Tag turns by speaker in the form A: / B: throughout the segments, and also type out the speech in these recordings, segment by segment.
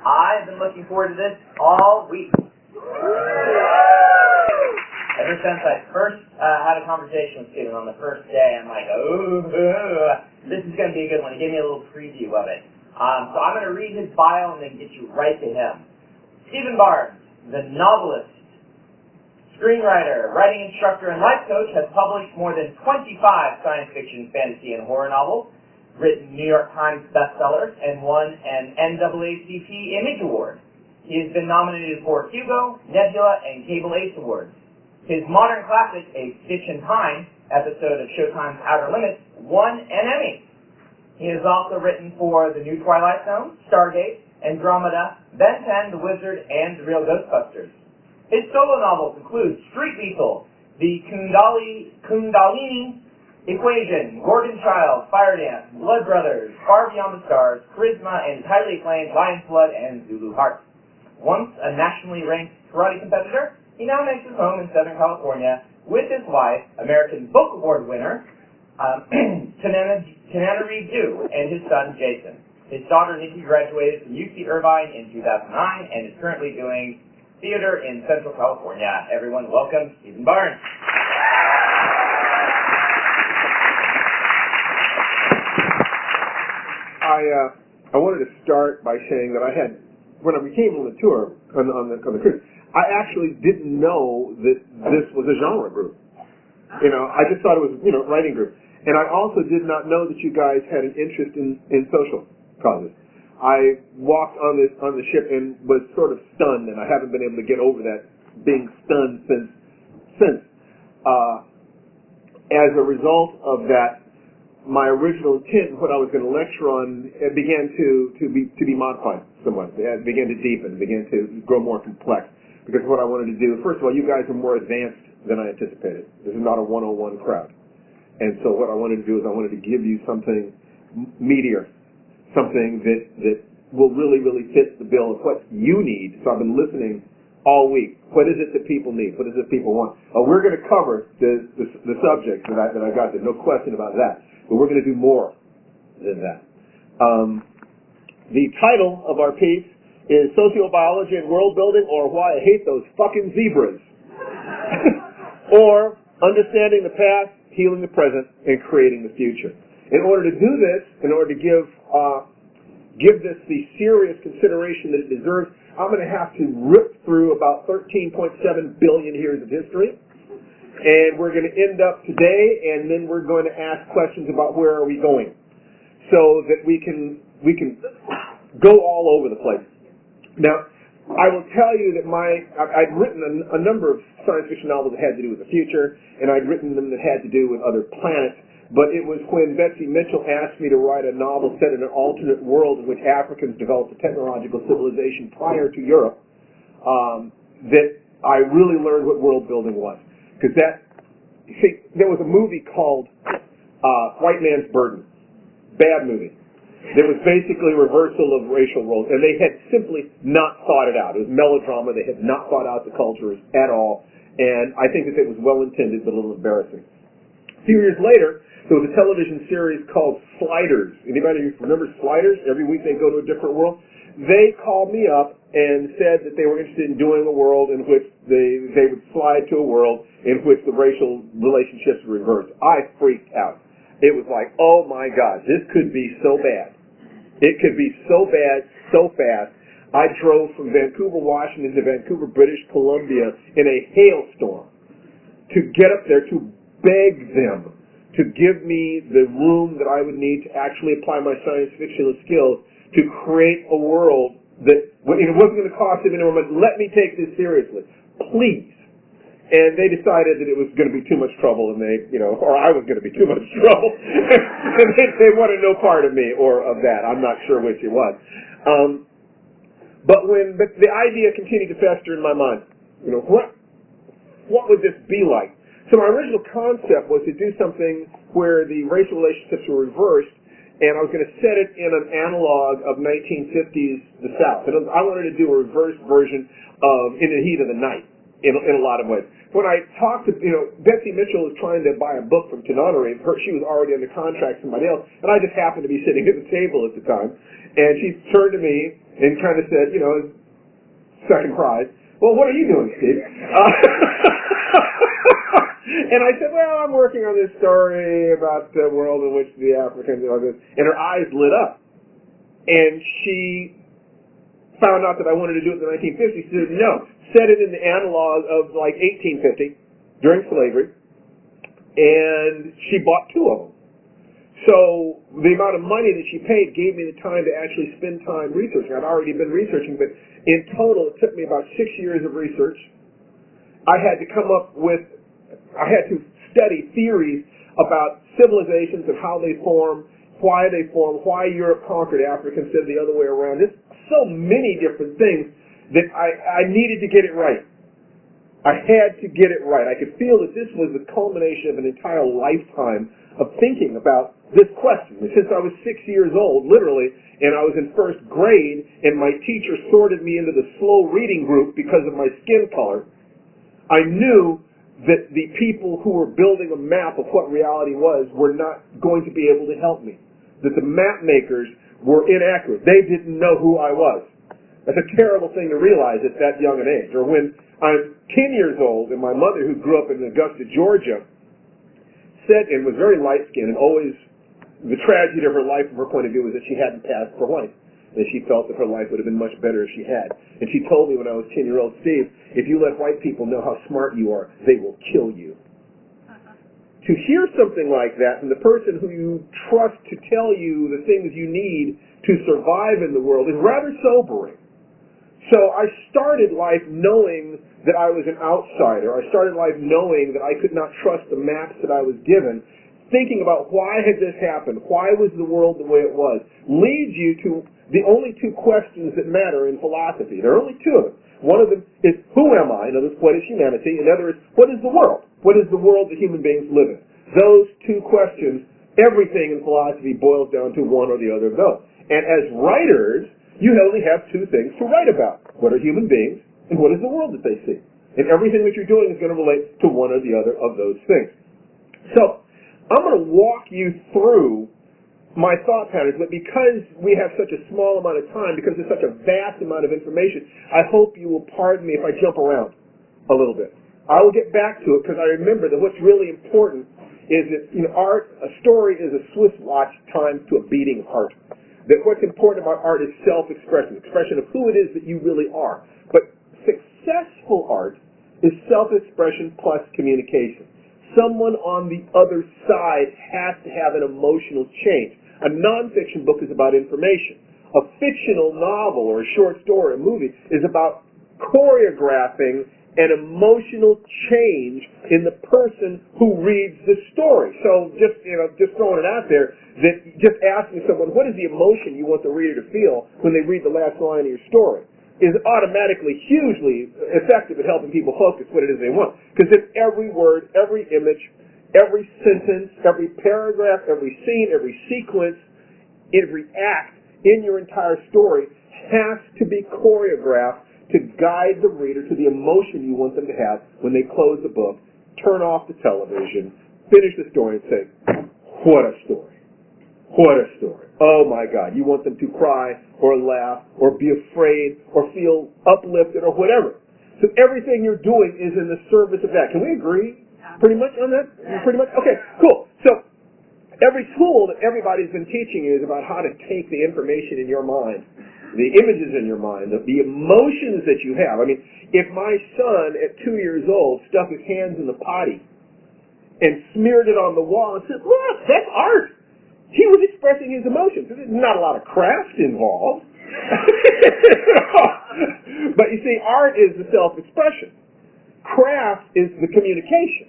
A: I've been looking forward to this all week. Ever since I first had a conversation with Stephen on the first day, I'm like, ooh, this is going to be a good one. He gave me a little preview of it. So I'm going to read his bio and then get you right to him. Stephen Barnes, the novelist, screenwriter, writing instructor, and life coach, has published more than 25 science fiction, fantasy, and horror novels, written New York Times bestsellers, and won an NAACP Image Award. He has been nominated for Hugo, Nebula, and Cable Ace Awards. His modern classic, A Stitch in Time, episode of Showtime's Outer Limits, won an Emmy. He has also written for The New Twilight Zone, Stargate, Andromeda, Ben 10, The Wizard, and The Real Ghostbusters. His solo novels include Street Lethal, The Kundalini Equation, Gorgon Child, Fire Dance, Blood Brothers, Far Beyond the Stars, Charisma, and highly acclaimed Lion's Blood and Zulu Heart. Once a nationally ranked karate competitor, he now makes his home in Southern California with his wife, American Book Award winner, Tananarive Due, and his son, Jason. His daughter, Nikki, graduated from UC Irvine in 2009 and is currently doing theater in Central California. Everyone, welcome Stephen Barnes.
B: I wanted to start by saying that I had, when I came on the tour, on the cruise, I actually didn't know that this was a genre group. I just thought it was, writing group. And I also did not know that you guys had an interest in social causes. I walked on the ship and was sort of stunned, and I haven't been able to get over that being stunned since. As a result of that, my original intent, what I was going to lecture on, began to be modified somewhat. It began to deepen, began to grow more complex. Because what I wanted to do, first of all, you guys are more advanced than I anticipated. This is not a 101 crowd. And so what I wanted to do is I wanted to give you something meatier, something that will really, really fit the bill of what you need. So I've been listening all week. What is it that people need? What is it people want? We're going to cover the subject that I got there, no question about that. But we're going to do more than that. The title of our piece is Sociobiology and World Building, or Why I Hate Those Fucking Zebras. Or Understanding the Past, Healing the Present, and Creating the Future. In order to do this, in order to give this the serious consideration that it deserves, I'm going to have to rip through about 13.7 billion years of history. And we're going to end up today, and then we're going to ask questions about where are we going, so that we can go all over the place. Now, I will tell you that I'd written a number of science fiction novels that had to do with the future, and I'd written them that had to do with other planets. But it was when Betsy Mitchell asked me to write a novel set in an alternate world in which Africans developed a technological civilization prior to Europe that I really learned what world building was. Because there was a movie called White Man's Burden. Bad movie. It was basically a reversal of racial roles, and they had simply not thought it out. It was melodrama. They had not thought out the cultures at all, and I think that it was well-intended but a little embarrassing. A few years later, there was a television series called Sliders. Anybody remember Sliders? Every week they go to a different world. They called me up and said that they were interested in doing a world in which they would slide to a world in which the racial relationships were reversed. I freaked out. It was like, oh my God, this could be so bad. It could be so bad, so fast. I drove from Vancouver, Washington to Vancouver, British Columbia in a hailstorm to get up there to beg them to give me the room that I would need to actually apply my science fictional skills to create a world that it wasn't going to cost them any more money. Let me take this seriously, please. And they decided that it was going to be too much trouble, and or I was going to be too much trouble, and they wanted no part of me or of that. I'm not sure which it was. But the idea continued to fester in my mind. What would this be like? So my original concept was to do something where the racial relationships were reversed, and I was going to set it in an analog of 1950s the South. And I wanted to do a reverse version of In the Heat of the Night in a lot of ways. When I talked to, Betsy Mitchell was trying to buy a book from Tananarive. She was already under contract with somebody else, and I just happened to be sitting at the table at the time. And she turned to me, and kind of said, second prize, well, what are you doing, Steve? And I said, well, I'm working on this story about the world in which the Africans and all this. And her eyes lit up. And she found out that I wanted to do it in the 1950s. She said, no, set it in the analog of like 1850, during slavery. And she bought 2 of them. So the amount of money that she paid gave me the time to actually spend time researching. I'd already been researching, but in total it took me about 6 years of research. I had to study theories about civilizations and how they form, why Europe conquered Africa instead of the other way around. There's so many different things that I needed to get it right. I had to get it right. I could feel that this was the culmination of an entire lifetime of thinking about this question. Since I was 6 years old, literally, and I was in first grade, and my teacher sorted me into the slow reading group because of my skin color, I knew that the people who were building a map of what reality was were not going to be able to help me. That the map makers were inaccurate. They didn't know who I was. That's a terrible thing to realize at that young an age. Or when I'm 10 years old, and my mother, who grew up in Augusta, Georgia, said, and was very light-skinned, and always, the tragedy of her life from her point of view was that she hadn't passed for white. And she felt that her life would have been much better if she had. And she told me when I was 10-year-old, Steve, if you let white people know how smart you are, they will kill you. To hear something like that from the person who you trust to tell you the things you need to survive in the world is rather sobering. So I started life knowing that I was an outsider. I started life knowing that I could not trust the maps that I was given. Thinking about why had this happened, why was the world the way it was, leads you to the only 2 questions that matter in philosophy. There are only 2 of them. One of them is, who am I? In other words, what is humanity? And the other is, what is the world? What is the world that human beings live in? Those 2 questions, everything in philosophy boils down to one or the other of those. And as writers, you only have 2 things to write about. What are human beings, and what is the world that they see? And everything that you're doing is going to relate to one or the other of those things. So, I'm going to walk you through my thought patterns, but because we have such a small amount of time, because there's such a vast amount of information, I hope you will pardon me if I jump around a little bit. I will get back to it because I remember that what's really important is that, art, a story is a Swiss watch timed to a beating heart. That what's important about art is self-expression, expression of who it is that you really are. But successful art is self-expression plus communication. Someone on the other side has to have an emotional change. A nonfiction book is about information. A fictional novel or a short story or a movie is about choreographing an emotional change in the person who reads the story. So just throwing it out there, that just asking someone, what is the emotion you want the reader to feel when they read the last line of your story, is automatically hugely effective at helping people focus what it is they want. Because then every word, every image, every sentence, every paragraph, every scene, every sequence, every act in your entire story has to be choreographed to guide the reader to the emotion you want them to have when they close the book, turn off the television, finish the story, and say, what a story. What a story. Oh my God. You want them to cry or laugh or be afraid or feel uplifted or whatever. So everything you're doing is in the service of that. Can we agree pretty much on that? Pretty much? Okay, cool. So every tool that everybody's been teaching you is about how to take the information in your mind, the images in your mind, the emotions that you have. I mean, if my son at 2 years old stuck his hands in the potty and smeared it on the wall and said, look, that's art. He was expressing his emotions. There's not a lot of craft involved. But you see, art is the self-expression. Craft is the communication.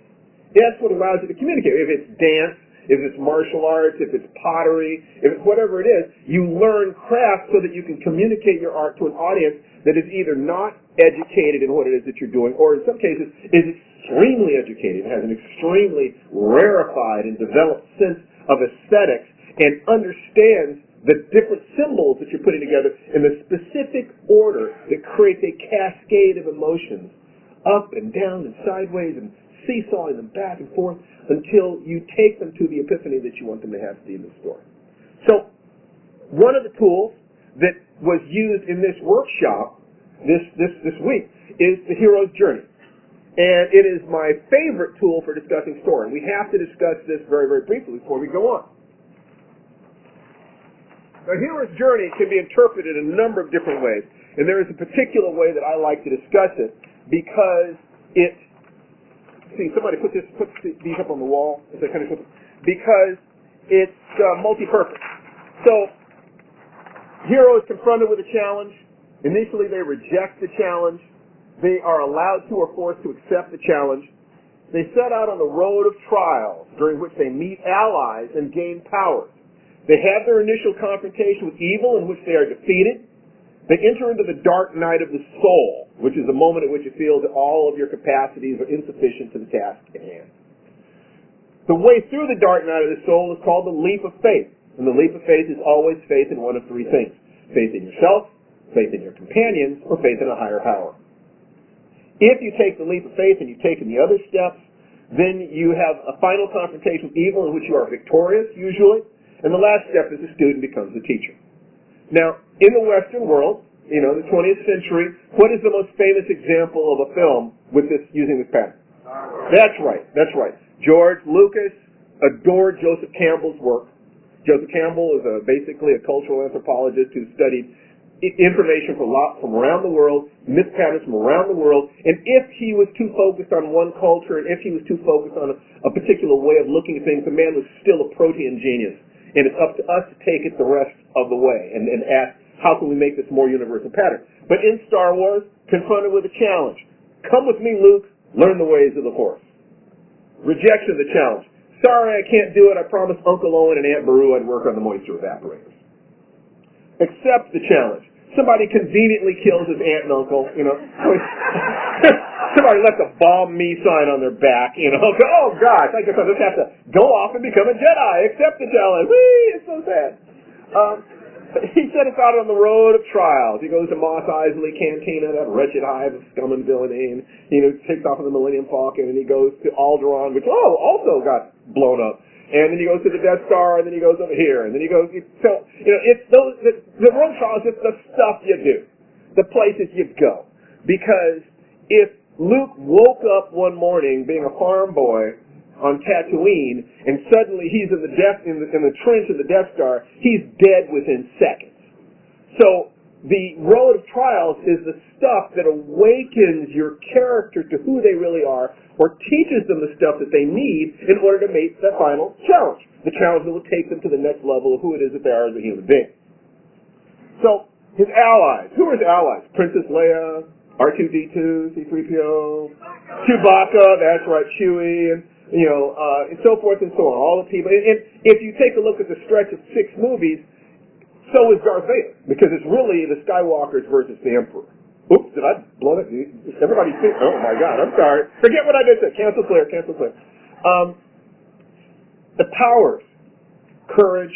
B: That's what allows you to communicate. If it's dance, if it's martial arts, if it's pottery, if it's whatever it is, you learn craft so that you can communicate your art to an audience that is either not educated in what it is that you're doing, or in some cases is extremely educated, has an extremely rarefied and developed sense of aesthetics, and understands the different symbols that you're putting together in the specific order that creates a cascade of emotions, up and down and sideways and seesawing them back and forth until you take them to the epiphany that you want them to have at the end of the story. So, one of the tools that was used in this workshop this week is the hero's journey. And it is my favorite tool for discussing story. We have to discuss this very, very briefly before we go on. The hero's journey can be interpreted in a number of different ways. And there is a particular way that I like to discuss it because it, see, somebody put these up on the wall. Because it's multi-purpose. So, hero is confronted with a challenge. Initially, they reject the challenge. They are allowed to or forced to accept the challenge. They set out on the road of trials, during which they meet allies and gain powers. They have their initial confrontation with evil, in which they are defeated. They enter into the dark night of the soul, which is the moment at which you feel that all of your capacities are insufficient to the task at hand. The way through the dark night of the soul is called the leap of faith. And the leap of faith is always faith in one of three things: faith in yourself, faith in your companions, or faith in a higher power. If you take the leap of faith and you take the other steps, then you have a final confrontation with evil in which you are victorious, usually. And the last step is the student becomes the teacher. Now, in the Western world, the 20th century, what is the most famous example of a film with this, using this pattern? That's right. George Lucas adored Joseph Campbell's work. Joseph Campbell is basically a cultural anthropologist who studied information from around the world, myth patterns from around the world, and if he was too focused on one culture, and if he was too focused on a particular way of looking at things, the man was still a protean genius. And it's up to us to take it the rest of the way and ask, how can we make this more universal pattern? But in Star Wars, confronted with a challenge. Come with me, Luke, learn the ways of the Force. Rejection of the challenge. Sorry, I can't do it. I promised Uncle Owen and Aunt Beru I'd work on the moisture evaporators. Accept the challenge. Somebody conveniently kills his aunt and uncle, Somebody left a bomb me sign on their back, Oh, gosh, I guess I'll just have to go off and become a Jedi. Accept the challenge. Whee, it's so sad. He set us out on the road of trials. He goes to Mos Eisley Cantina, that wretched hive of scum and villainy, and he takes off on the Millennium Falcon, and he goes to Alderaan, which also got blown up. And then he goes to the Death Star, and then he goes over here, and then he goes. So it's the road trials. It's the stuff you do, the places you go. Because if Luke woke up one morning being a farm boy on Tatooine, and suddenly he's in the trench of the Death Star, he's dead within seconds. So the road of trials is the stuff that awakens your character to who they really are, or teaches them the stuff that they need in order to meet that final challenge. The challenge that will take them to the next level of who it is that they are as a human being. So, his allies. Who are his allies? Princess Leia, R2-D2, C-3PO, Chewbacca, that's right, Chewie, and so forth and so on. All the people. And if you take a look at the stretch of 6 movies, so is Darth Vader, because it's really the Skywalkers versus the Emperor. Oops, did I blow it? Everybody think, oh my God, I'm sorry. Forget what I just said. Cancel clear. The powers, courage,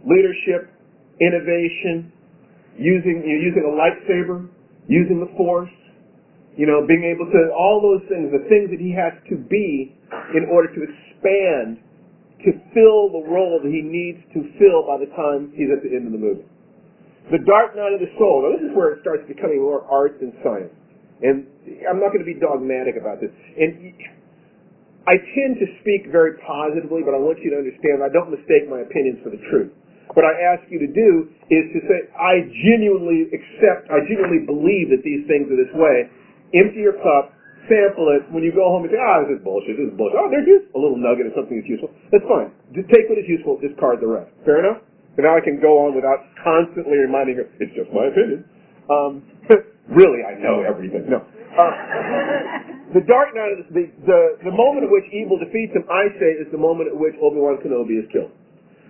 B: leadership, innovation, using a lightsaber, using the Force, being able to, all those things, the things that he has to be in order to expand, to fill the role that he needs to fill by the time he's at the end of the movie. The dark night of the soul. Now, this is where it starts becoming more art than science. And I'm not going to be dogmatic about this. And I tend to speak very positively, but I want you to understand I don't mistake my opinions for the truth. What I ask you to do is to say, I genuinely believe that these things are this way. Empty your cup, sample it. When you go home and say, this is bullshit. Oh, there's a little nugget of something that's useful. That's fine. Just take what is useful, discard the rest. Fair enough? So now I can go on without constantly reminding her, it's just my opinion. Really, I know everything. No. The dark night, the moment at which evil defeats him, I say, is the moment at which Obi-Wan Kenobi is killed.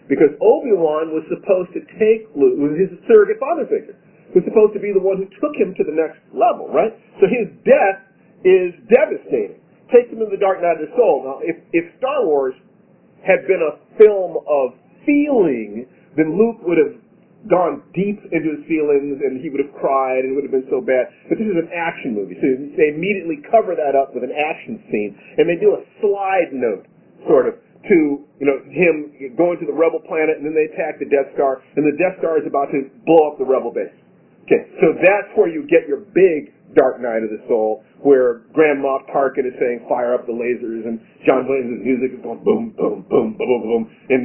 B: Because Obi-Wan was supposed to take Luke, his surrogate father figure, was supposed to be the one who took him to the next level, right? So his death is devastating. Takes him into the dark night of the soul. Now, if Star Wars had been a film of feeling, then Luke would have gone deep into his feelings and he would have cried and it would have been so bad. But this is an action movie, so they immediately cover that up with an action scene, and they do a slide note, sort of, to, him going to the rebel planet, and then they attack the Death Star, and the Death Star is about to blow up the rebel base. Okay, so that's where you get your big dark night of the soul, where Grand Moff Tarkin is saying, fire up the lasers, and John Williams' music is going boom, boom, boom, boom, boom, boom, and,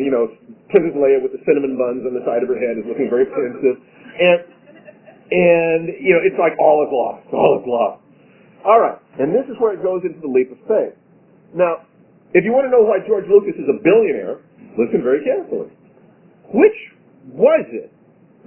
B: Princess Leia with the cinnamon buns on the side of her head is looking very pensive, and it's like all is lost, all is lost. All right, and this is where it goes into the leap of faith. Now, if you want to know why George Lucas is a billionaire, listen very carefully. Which was it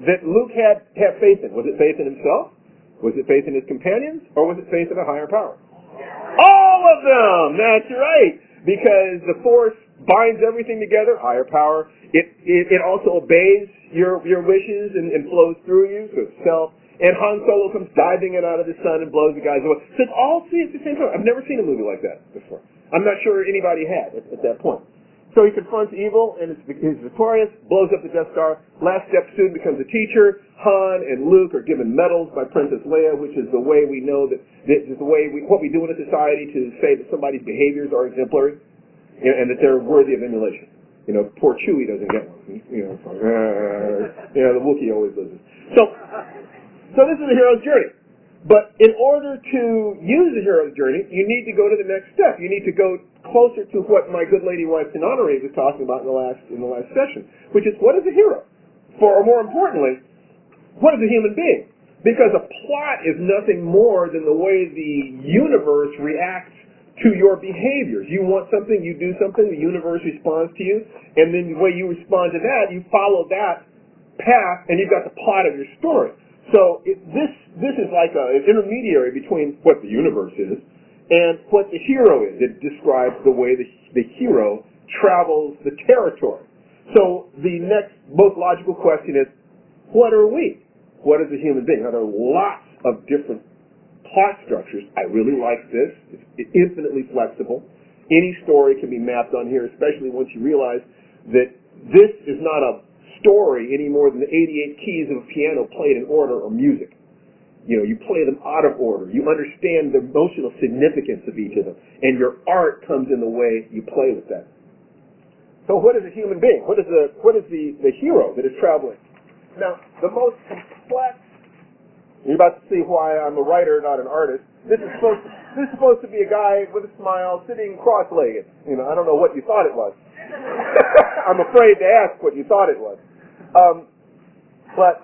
B: that Luke had faith in? Was it faith in himself? Was it faith in his companions? Or was it faith in a higher power? All of them! That's right! Because the Force binds everything together, higher power. It also obeys your wishes and flows through you, so it's self. And Han Solo comes diving in out of the sun and blows the guys away. So it's all three at the same time. I've never seen a movie like that before. I'm not sure anybody had at that point. So he confronts evil and he's victorious, blows up the Death Star. Last step, soon becomes a teacher. Han and Luke are given medals by Princess Leia, which is the way we know that this is the way what we do in a society to say that somebody's behaviors are exemplary and that they're worthy of emulation. Poor Chewie doesn't get one. The Wookiee always loses. So this is the hero's journey. But in order to use the hero's journey, you need to go to the next step. You need to go closer to what my good lady wife Tananari was talking about in the last session, which is, what is a hero? Or more importantly, what is a human being? Because a plot is nothing more than the way the universe reacts to your behaviors. You want something, you do something, the universe responds to you, and then the way you respond to that, you follow that path, and you've got the plot of your story. So this is like an intermediary between what the universe is and what the hero is. It describes the way the hero travels the territory. So the next most logical question is, what are we? What is a human being? Now, there are lots of different plot structures. I really like this. It's infinitely flexible. Any story can be mapped on here, especially once you realize that this is not a story any more than the 88 keys of a piano played in order or music. You play them out of order. You understand the emotional significance of each of them, and your art comes in the way you play with that. So what is a human being? What is the hero that is traveling? Now, the most complex, you're about to see why I'm a writer, not an artist. This is supposed to be a guy with a smile sitting cross-legged. I don't know what you thought it was. I'm afraid to ask what you thought it was. But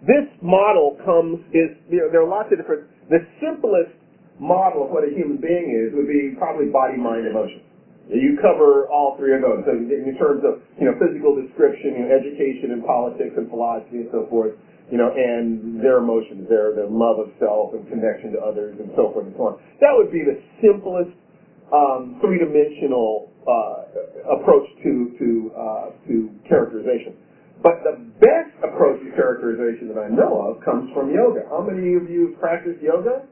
B: this model there are lots of different, the simplest model of what a human being is would be probably body, mind, emotion. You cover all three of those. So in terms of, physical description, education and politics and philosophy and so forth, and their emotions, their love of self and connection to others and so forth and so on. That would be the simplest three-dimensional approach to characterization. But the best approach to characterization that I know of comes from yoga. How many of you have practiced yoga?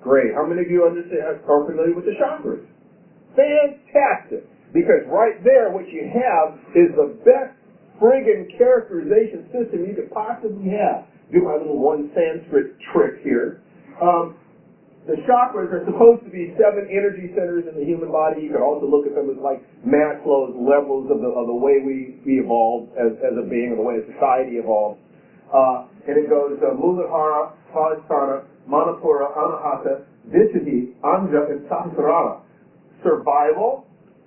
B: Great. How many of you are familiar with the chakras? Fantastic. Because right there, what you have is the best friggin' characterization system you could possibly have. Do my little one Sanskrit trick here. The chakras are supposed to be 7 energy centers in the human body. You can also look at them as like Maslow's levels of the way we evolved as a being, or the way society evolved. And it goes Muladhara, Svadhisthana, Manipura, Anahata, Visuddhi, Anja, and Sahasrara. Survival,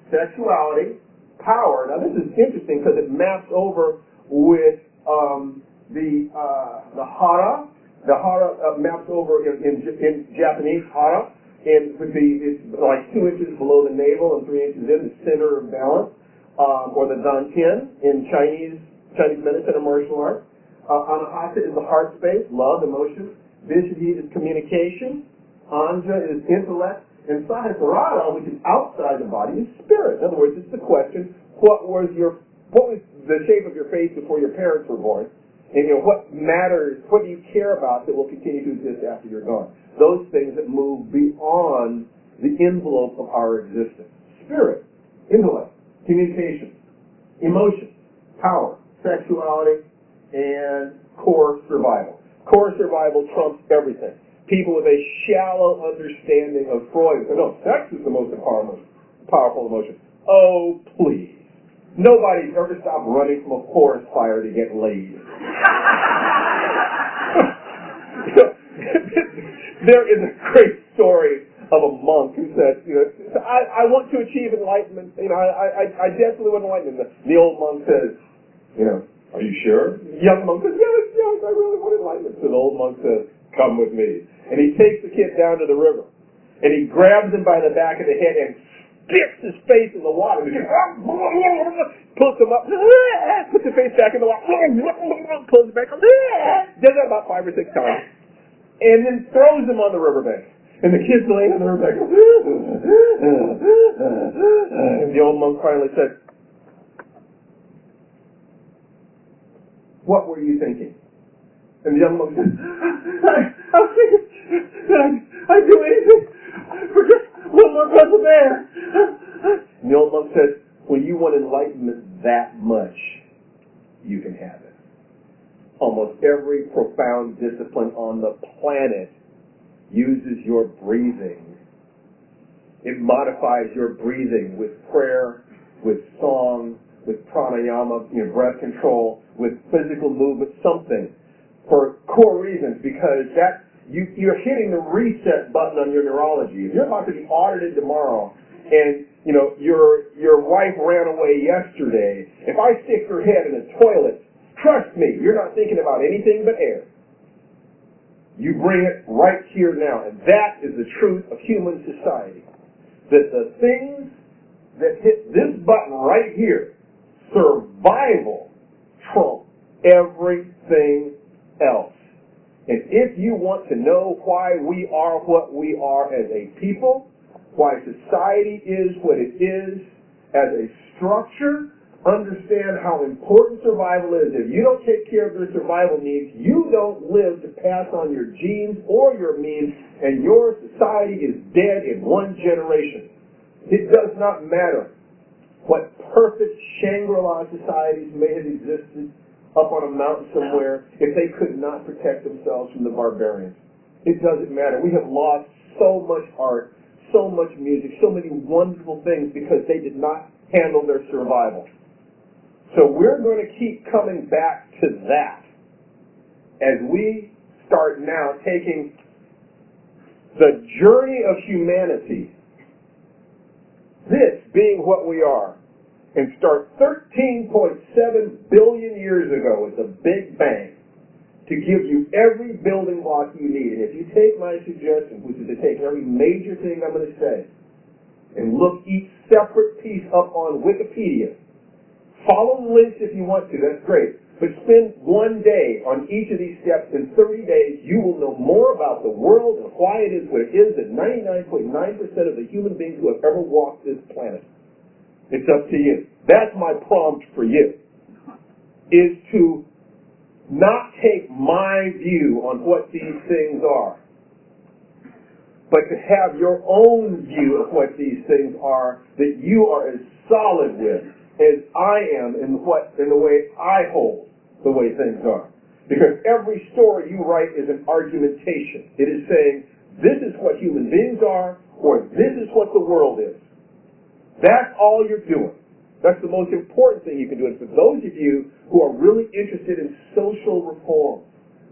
B: sexuality, power. Now this is interesting because it maps over with the hara. The hara maps over in Japanese hara, and it's like 2 inches below the navel and 3 inches in the center of balance, or the dantian in Chinese medicine and martial arts. Anahata is the heart space, love, emotion. Visuddhi is communication. Anja is intellect. And Sahasrara, which is outside the body, is spirit. In other words, it's the question: what was the shape of your face before your parents were born? And what matters, what do you care about that will continue to exist after you're gone? Those things that move beyond the envelope of our existence. Spirit, intellect, communication, emotion, power, sexuality, and core survival. Core survival trumps everything. People with a shallow understanding of Freud say, no, sex is the most powerful emotion. Oh, please. Nobody's ever stopped running from a forest fire to get laid. There is a great story of a monk who said, I want to achieve enlightenment. I definitely want enlightenment. The old monk says, are you sure? The young monk says, yes, I really want enlightenment. So the old monk says, come with me. And he takes the kid down to the river. And he grabs him by the back of the head and sticks his face in the water. Pulls him up, puts his face back in the water, pulls it back up, does that about 5 or 6 times. And then throws him on the riverbank. And the kid's laying on the riverbank. And the old monk finally said, what were you thinking? And the young monk said, I was thinking that I'd do anything for just one more breath of air. And the old monk said, when you want enlightenment that much, you can have it. Almost every profound discipline on the planet uses your breathing. It modifies your breathing with prayer, with song, with pranayama, breath control, with physical movement, something, for core reasons, because you're hitting the reset button on your neurology. If you're about to be audited tomorrow, and your wife ran away yesterday, if I stick her head in a toilet, trust me, you're not thinking about anything but air. You bring it right here now, and that is the truth of human society. That the things that hit this button right here, survival, trump everything else. And if you want to know why we are what we are as a people, why society is what it is as a structure, understand how important survival is. If you don't take care of your survival needs, you don't live to pass on your genes or your means, and your society is dead in one generation. It does not matter what perfect Shangri-La societies may have existed up on a mountain somewhere if they could not protect themselves from the barbarians. It doesn't matter. We have lost so much art, so much music, so many wonderful things because they did not handle their survival. So we're going to keep coming back to that as we start now taking the journey of humanity, this being what we are, and start 13.7 billion years ago with the Big Bang to give you every building block you need. And if you take my suggestion, which is to take every major thing I'm going to say, and look each separate piece up on Wikipedia, follow the links if you want to, that's great. But spend one day on each of these steps. In 30 days, you will know more about the world and why it is what it is than 99.9% of the human beings who have ever walked this planet. It's up to you. That's my prompt for you, is to not take my view on what these things are, but to have your own view of what these things are that you are as solid with as I am in the way I hold the way things are. Because every story you write is an argumentation. It is saying, this is what human beings are, or this is what the world is. That's all you're doing. That's the most important thing you can do. And for those of you who are really interested in social reform,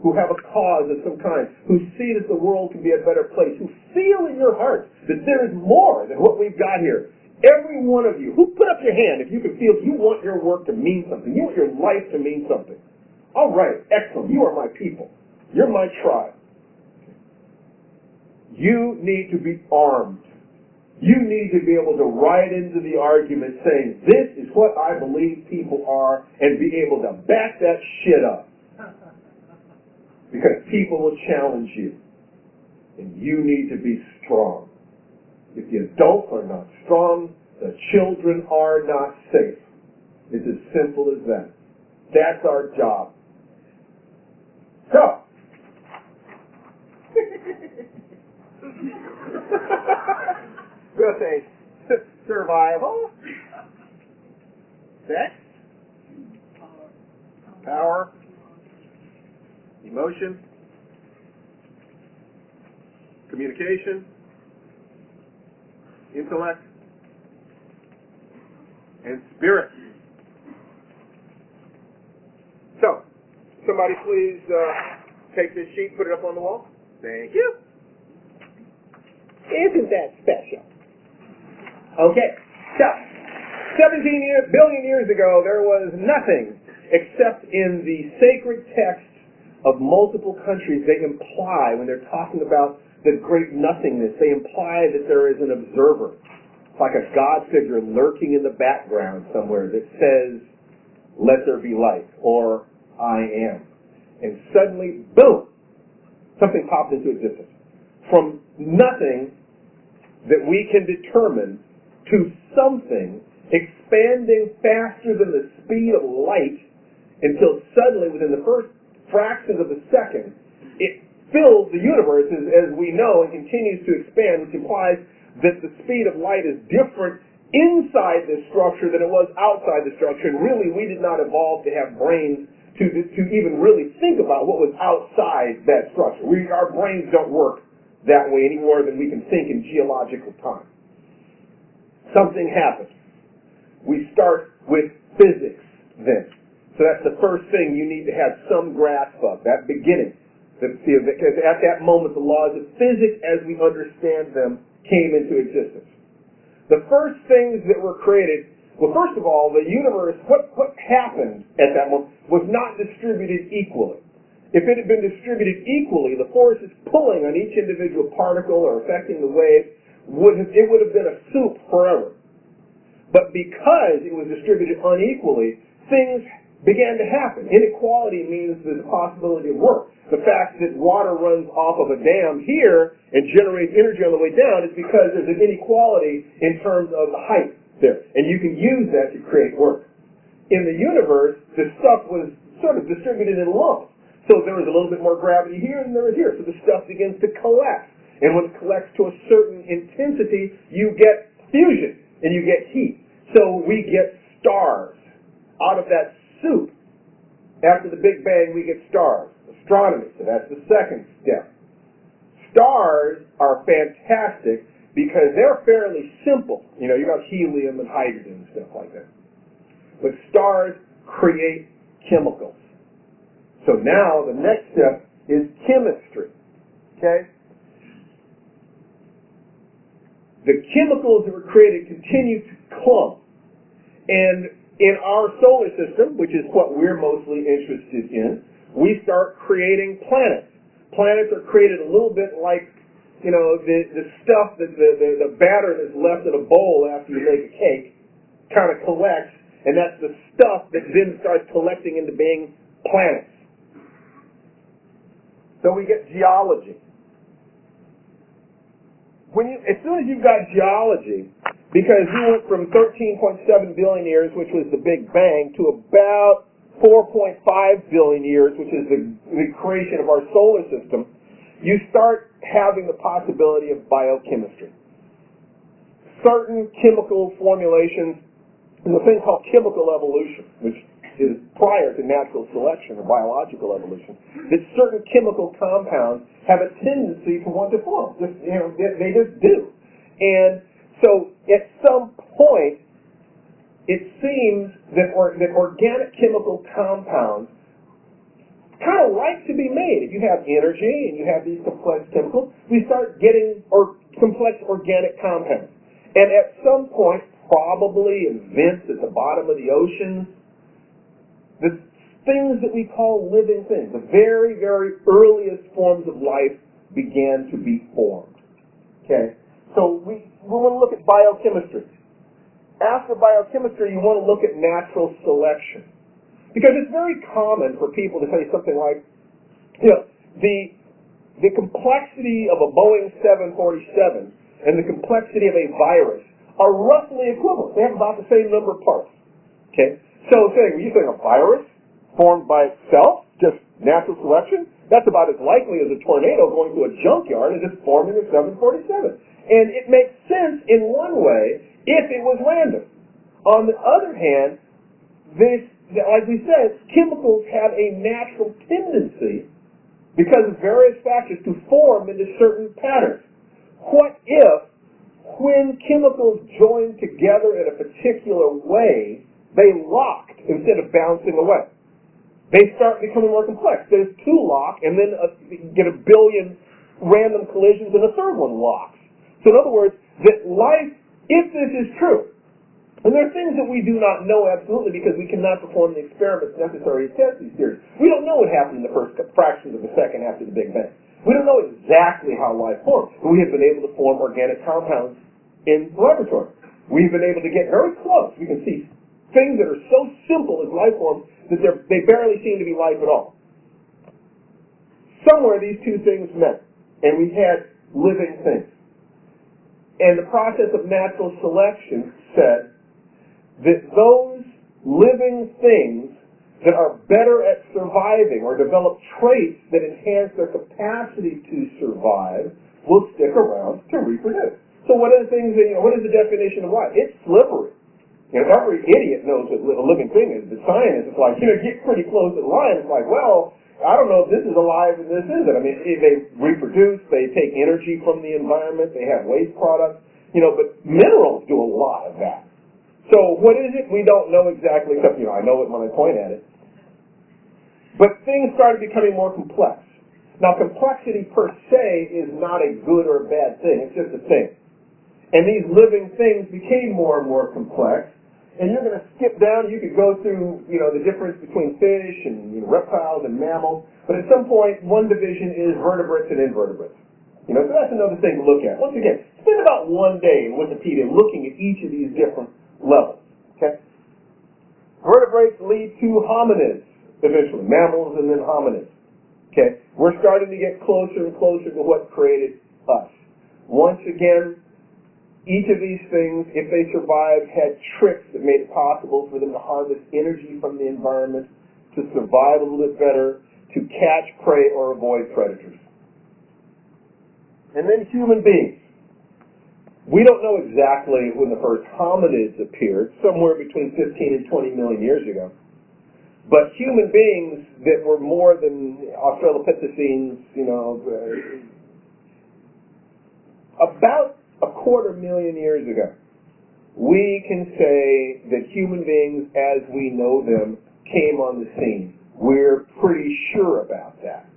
B: who have a cause of some kind, who see that the world can be a better place, who feel in your heart that there is more than what we've got here, every one of you, who put up your hand if you can feel you want your work to mean something, you want your life to mean something. All right, excellent. You are my people. You're my tribe. You need to be armed. You need to be able to ride into the argument saying, this is what I believe people are, and be able to back that shit up. Because people will challenge you. And you need to be strong. If the adults are not strong, the children are not safe. It's as simple as that. That's our job. So, we'll say survival, sex, power, emotion, communication, intellect, and spirit. So, somebody please take this sheet, put it up on the wall. Thank you. Isn't that special? Okay, so 17 billion years ago, there was nothing except in the sacred texts of multiple countries. They imply, when they're talking about the great nothingness, they imply that there is an observer, like a God figure lurking in the background somewhere that says, let there be light, or I am. And suddenly, boom, something popped into existence. From nothing that we can determine to something expanding faster than the speed of light until suddenly, within the first fractions of a second, it fills the universe as we know and continues to expand, which implies that the speed of light is different inside this structure than it was outside the structure. And really, we did not evolve to have brains to even really think about what was outside that structure. Our brains don't work that way any more than we can think in geological time. Something happens. We start with physics then. So that's the first thing you need to have some grasp of, that beginning. Because at that moment, the laws of physics as we understand them came into existence. The first things that were created, well, first of all, the universe, what happened at that moment was not distributed equally. If it had been distributed equally, the forces pulling on each individual particle or affecting the wave, it would have been a soup forever. But because it was distributed unequally, things began to happen. Inequality means there's a possibility of work. The fact that water runs off of a dam here and generates energy on the way down is because there's an inequality in terms of the height there. And you can use that to create work. In the universe, the stuff was sort of distributed in lumps. So there was a little bit more gravity here than there was here. So the stuff begins to collect. And when it collects to a certain intensity, you get fusion and you get heat. So we get stars. Out of that soup, after the Big Bang, we get stars. Astronomy, so that's the second step. Stars are fantastic because they're fairly simple. You know, you got helium and hydrogen and stuff like that. But stars create chemicals. So now the next step is chemistry. Okay? The chemicals that were created continue to clump. And in our solar system, which is what we're mostly interested in, we start creating planets. Planets are created a little bit like, you know, the stuff that the batter that's left in a bowl after you make a cake kind of collects, and that's the stuff that then starts collecting into being planets. So we get geology. As soon as you've got geology, because you went from 13.7 billion years, which was the Big Bang, to about 4.5 billion years, which is the creation of our solar system, you start having the possibility of biochemistry. Certain chemical formulations, there's a thing called chemical evolution, which is prior to natural selection or biological evolution, that certain chemical compounds have a tendency to want to form. They just do. And so at some point, it seems that organic chemical compounds kind of like to be made. If you have energy and you have these complex chemicals, we start getting complex organic compounds. And at some point, probably in vents at the bottom of the oceans, the things that we call living things, the very, very earliest forms of life began to be formed. Okay? So we want to look at biochemistry. After biochemistry, you want to look at natural selection. Because it's very common for people to say something like, you know, the complexity of a Boeing 747 and the complexity of a virus are roughly equivalent. They have about the same number of parts. Okay? So you think a virus formed by itself, just natural selection, that's about as likely as a tornado going to a junkyard as it's forming a 747. And it makes sense in one way if it was random. On the other hand, like we said, chemicals have a natural tendency, because of various factors, to form into certain patterns. What if when chemicals join together in a particular way, they locked instead of bouncing away. They start becoming more complex. There's two lock, and then you get a billion random collisions, and a third one locks. So in other words, that life, if this is true, and there are things that we do not know absolutely because we cannot perform the experiments necessary to test these theories. We don't know what happened in the first fractions of a second after the Big Bang. We don't know exactly how life formed, but we have been able to form organic compounds in the laboratory. We've been able to get very close. We can see things that are so simple as life forms that they barely seem to be life at all. Somewhere these two things met, and we had living things. And the process of natural selection said that those living things that are better at surviving or develop traits that enhance their capacity to survive will stick around to reproduce. So what are the things that, what is the definition of life? It's slippery. Every idiot knows what a living thing is. The science is like, get pretty close to the line. It's like, well, I don't know if this is alive and this isn't. I mean, they reproduce, they take energy from the environment, they have waste products, but minerals do a lot of that. So what is it? We don't know exactly, except, I know it when I point at it. But things started becoming more complex. Now, complexity per se is not a good or a bad thing. It's just a thing. And these living things became more and more complex. And you're going to skip down. You could go through, the difference between fish and reptiles and mammals. But at some point, one division is vertebrates and invertebrates. So that's another thing to look at. Once again, spend about one day in Wikipedia looking at each of these different levels. Okay? Vertebrates lead to hominids, eventually. Mammals and then hominids. Okay? We're starting to get closer and closer to what created us. Once again, each of these things, if they survived, had tricks that made it possible for them to harvest energy from the environment, to survive a little bit better, to catch prey or avoid predators. And then human beings. We don't know exactly when the first hominids appeared, somewhere between 15 and 20 million years ago. But human beings that were more than Australopithecines, about 250,000 years ago, we can say that human beings as we know them came on the scene. We're pretty sure about that.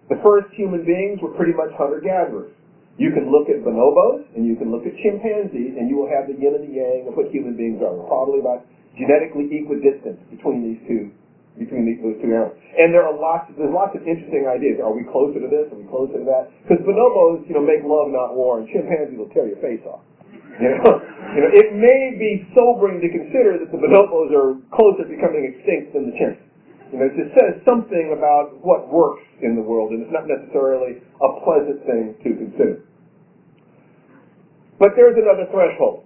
B: The first human beings were pretty much hunter-gatherers. You can look at bonobos and you can look at chimpanzees and you will have the yin and the yang of what human beings are. We're probably about genetically equidistant between those two animals. And there's lots of interesting ideas. Are we closer to this? Are we closer to that? Because bonobos, make love, not war, and chimpanzees will tear your face off. It may be sobering to consider that the bonobos are closer to becoming extinct than the chimps. It just says something about what works in the world, and it's not necessarily a pleasant thing to consider. But there's another threshold.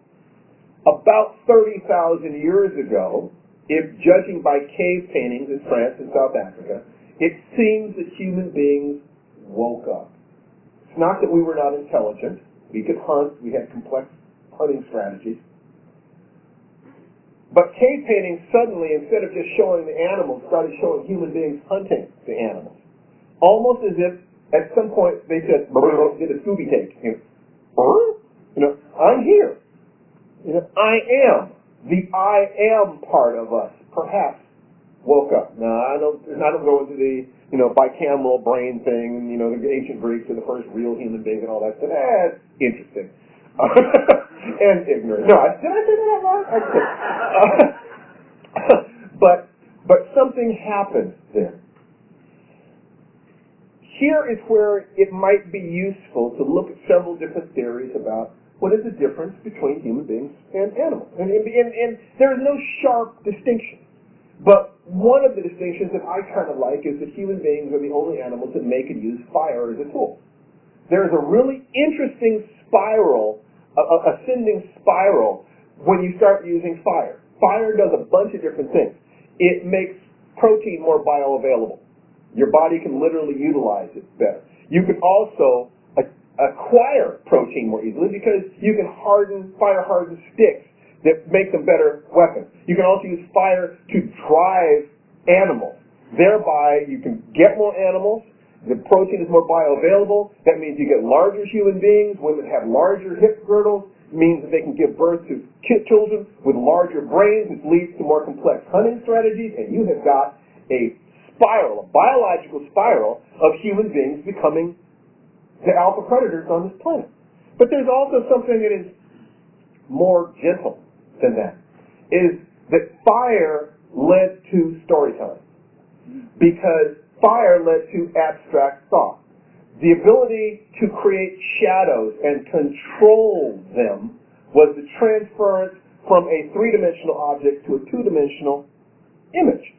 B: About 30,000 years ago, if judging by cave paintings in France and South Africa, it seems that human beings woke up. It's not that we were not intelligent. We could hunt. We had complex hunting strategies. But cave paintings suddenly, instead of just showing the animals, started showing human beings hunting the animals. Almost as if, at some point, they said, did a Scooby take. I'm here. I am. The I am part of us, perhaps, woke up. Now, I don't go into the, bicameral brain thing, and, the ancient Greeks are the first real human beings and all that stuff. That's interesting. And ignorant. No, did I say that out loud? But something happened then. Here is where it might be useful to look at several different theories about what is the difference between human beings and animals. And there is no sharp distinction. But one of the distinctions that I kind of like is that human beings are the only animals that make and use fire as a tool. There is a really interesting spiral, ascending spiral, when you start using fire. Fire does a bunch of different things. It makes protein more bioavailable. Your body can literally utilize it better. You can also acquire protein more easily because you can fire-harden sticks that make them better weapons. You can also use fire to drive animals. Thereby, you can get more animals, The protein is more bioavailable. That means you get larger human beings. Women have larger hip girdles. It means that they can give birth to children with larger brains, which leads to more complex hunting strategies. And you have got a spiral, a biological spiral of human beings becoming the alpha predators on this planet. But there's also something that is more gentle than that, is that fire led to storytelling, because fire led to abstract thought. The ability to create shadows and control them was the transference from a three-dimensional object to a two-dimensional image.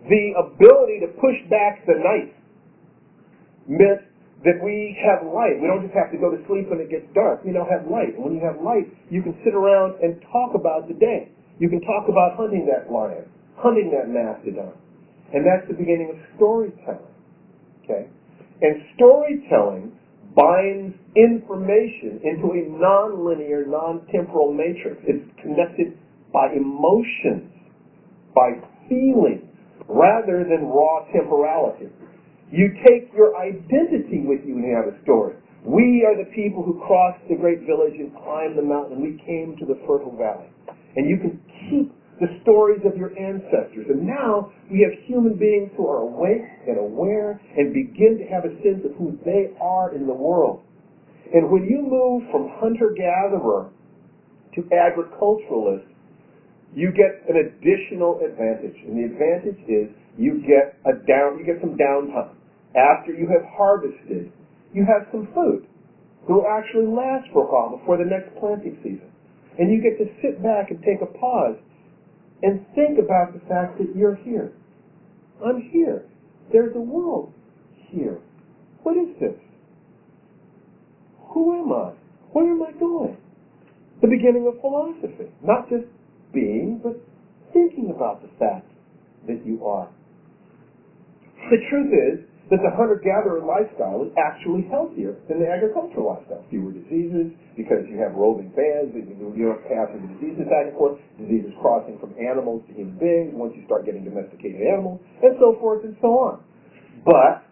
B: The ability to push back the night meant that we have light. We don't just have to go to sleep when it gets dark. We now have light. And when you have light, you can sit around and talk about the day. You can talk about hunting that lion, hunting that mastodon. And that's the beginning of storytelling. Okay? And storytelling binds information into a non-linear, non-temporal matrix. It's connected by emotions, by feelings, rather than raw temporality. You take your identity with you when you have a story. We are the people who crossed the great village and climbed the mountain, and we came to the fertile valley. And you can keep the stories of your ancestors. And now we have human beings who are awake and aware and begin to have a sense of who they are in the world. And when you move from hunter-gatherer to agriculturalist, you get an additional advantage. And the advantage is you get some downtime. After you have harvested, you have some food that will actually last for a while before the next planting season. And you get to sit back and take a pause and think about the fact that you're here. I'm here. There's a world here. What is this? Who am I? Where am I going? The beginning of philosophy. Not just being, but thinking about the fact that you are. The truth is that the hunter-gatherer lifestyle is actually healthier than the agricultural lifestyle. Fewer diseases, because you have roving bands, you don't pass the diseases back and forth, diseases crossing from animals to human beings once you start getting domesticated animals, and so forth and so on. But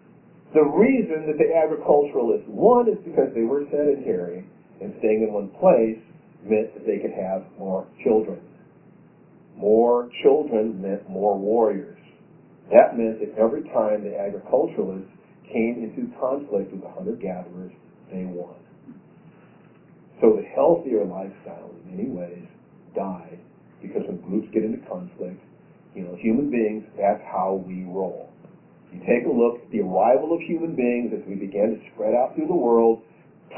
B: the reason that the agriculturalists won is because they were sedentary, and staying in one place meant that they could have more children. More children meant more warriors. That meant that every time the agriculturalists came into conflict with the hunter-gatherers, they won. So the healthier lifestyle, in many ways, died, because when groups get into conflict, human beings, that's how we roll. You take a look at the arrival of human beings as we began to spread out through the world,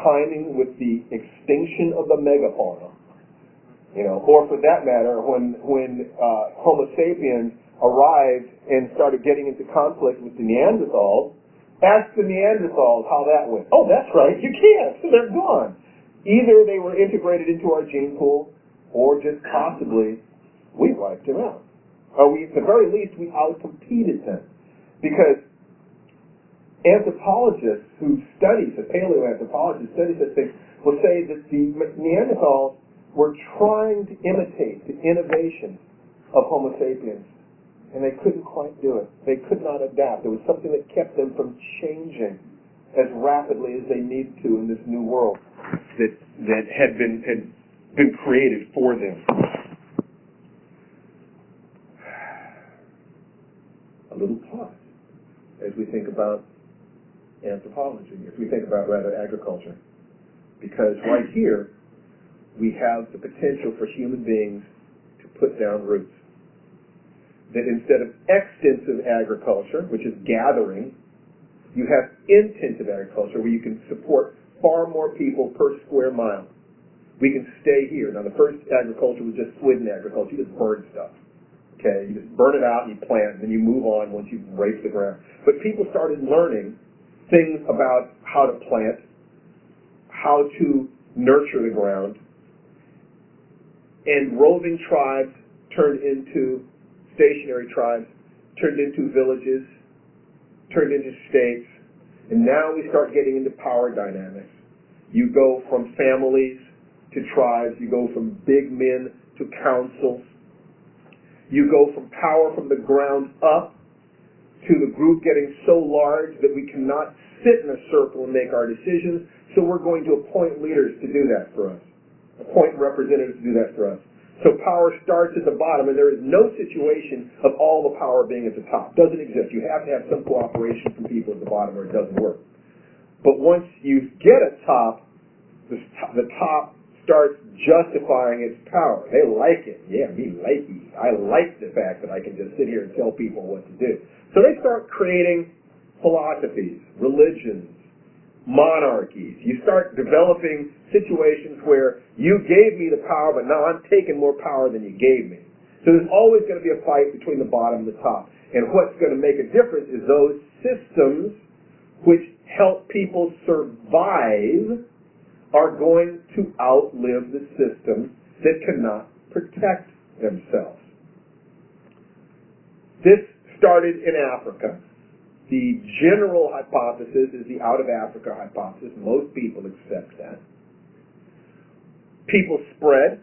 B: timing with the extinction of the megafauna. Or for that matter, when Homo sapiens arrived and started getting into conflict with the Neanderthals, ask the Neanderthals how that went. Oh, that's right, you can't. They're gone. Either they were integrated into our gene pool, or just possibly we wiped them out. Or at the very least, we outcompeted them. Because anthropologists who study, the paleoanthropologists study this thing, will say that the Neanderthals were trying to imitate the innovation of Homo sapiens. And they couldn't quite do it. They could not adapt. There was something that kept them from changing as rapidly as they needed to in this new world that had been created for them. A little pause as we think about anthropology, as we think about, rather, agriculture. Because right here, we have the potential for human beings to put down roots. That instead of extensive agriculture, which is gathering, you have intensive agriculture where you can support far more people per square mile. We can stay here. Now, the first agriculture was just swidden agriculture. You just burn stuff. Okay? You just burn it out and you plant, and then you move on once you've raised the ground. But people started learning things about how to plant, how to nurture the ground, and roving tribes turned into stationary tribes, turned into villages, turned into states, and now we start getting into power dynamics. You go from families to tribes, you go from big men to councils, you go from power from the ground up to the group getting so large that we cannot sit in a circle and make our decisions, so we're going to appoint leaders to do that for us, appoint representatives to do that for us. So power starts at the bottom, and there is no situation of all the power being at the top. It doesn't exist. You have to have some cooperation from people at the bottom or it doesn't work. But once you get a top, the top starts justifying its power. They like it. Yeah, me likey. I like the fact that I can just sit here and tell people what to do. So they start creating philosophies, religions, monarchies. You start developing situations where you gave me the power, but now I'm taking more power than you gave me. So there's always going to be a fight between the bottom and the top. And what's going to make a difference is those systems which help people survive are going to outlive the systems that cannot protect themselves. This started in Africa. The general hypothesis is the out-of-Africa hypothesis. Most people accept that. People spread.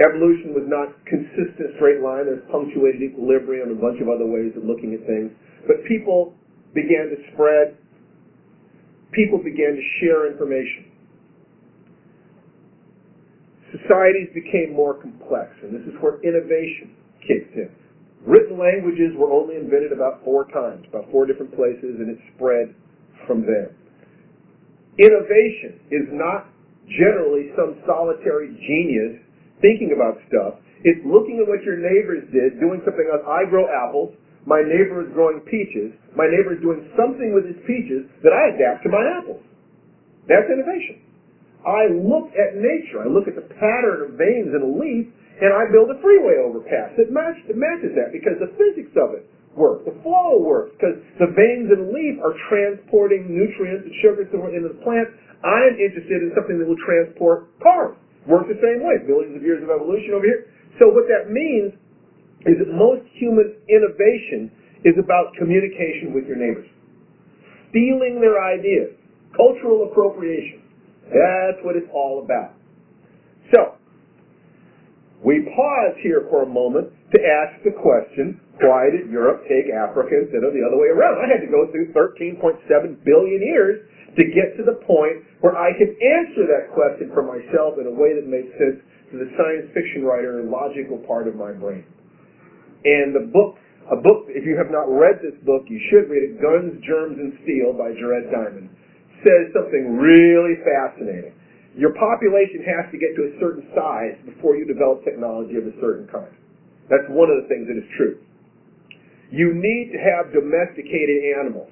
B: Evolution was not consistent straight line. There's punctuated equilibrium and a bunch of other ways of looking at things. But people began to spread. People began to share information. Societies became more complex, and this is where innovation kicked in. Written languages were only invented about 4 times, about 4 different places, and it spread from there. Innovation is not generally some solitary genius thinking about stuff. It's looking at what your neighbors did, doing something else. I grow apples. My neighbor is growing peaches. My neighbor is doing something with his peaches that I adapt to my apples. That's innovation. I look at nature. I look at the pattern of veins in a leaf, and I build a freeway overpass that matches that because the physics of it works. The flow works because the veins in a leaf are transporting nutrients and sugars into the plant. I'm interested in something that will transport cars. Works the same way. Millions of years of evolution over here. So what that means is that most human innovation is about communication with your neighbors. Stealing their ideas. Cultural appropriation. That's what it's all about. So, we pause here for a moment to ask the question, why did Europe take Africa instead of the other way around? I had to go through 13.7 billion years to get to the point where I could answer that question for myself in a way that made sense to the science fiction writer and logical part of my brain. And a book, if you have not read this book, you should read it, Guns, Germs, and Steel by Jared Diamond, says something really fascinating. Your population has to get to a certain size before you develop technology of a certain kind. That's one of the things that is true. You need to have domesticated animals.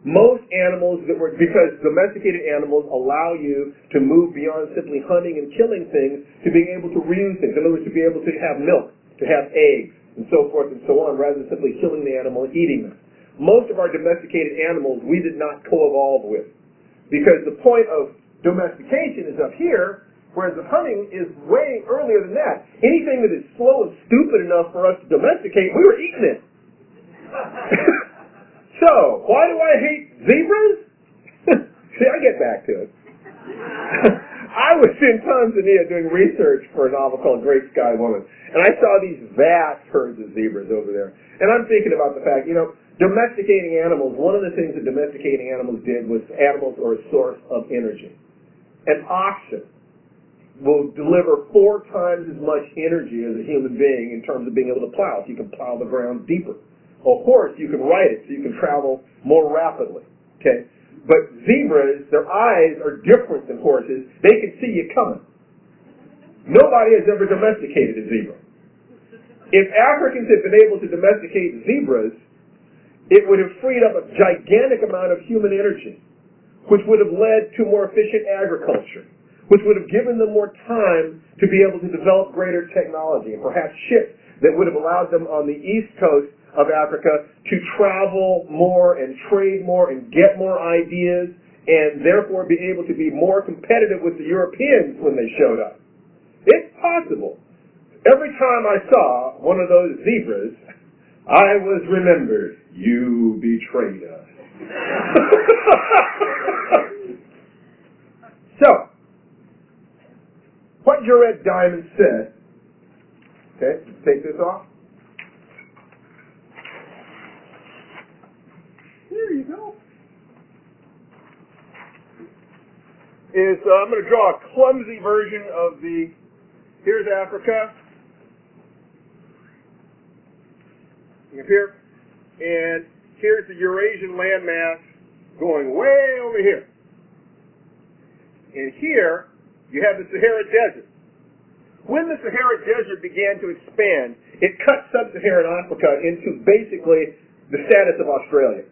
B: Most animals because domesticated animals allow you to move beyond simply hunting and killing things to being able to reuse things. In other words, to be able to have milk, to have eggs, and so forth and so on, rather than simply killing the animal and eating them. Most of our domesticated animals we did not co-evolve with. Because the point of domestication is up here, whereas the hunting is way earlier than that. Anything that is slow and stupid enough for us to domesticate, we were eating it. So, why do I hate zebras? See, I get back to it. I was in Tanzania doing research for a novel called Great Sky Woman, and I saw these vast herds of zebras over there. And I'm thinking about the fact, domesticating animals, one of the things that domesticating animals did was animals are a source of energy. An oxen will deliver 4 times as much energy as a human being in terms of being able to plow. So you can plow the ground deeper. A horse, you can ride it, so you can travel more rapidly. Okay? But zebras, their eyes are different than horses. They can see you coming. Nobody has ever domesticated a zebra. If Africans had been able to domesticate zebras, it would have freed up a gigantic amount of human energy, which would have led to more efficient agriculture, which would have given them more time to be able to develop greater technology, and perhaps ships that would have allowed them on the east coast of Africa to travel more and trade more and get more ideas, and therefore be able to be more competitive with the Europeans when they showed up. It's possible. Every time I saw one of those zebras, I was remembered. You betrayed us. So, what Jared Diamond said, okay, let's take this off. is, I'm going to draw a clumsy version of here's Africa. Up here. And here's the Eurasian landmass going way over here. And here, you have the Sahara Desert. When the Sahara Desert began to expand, it cut sub-Saharan Africa into basically the status of Australia.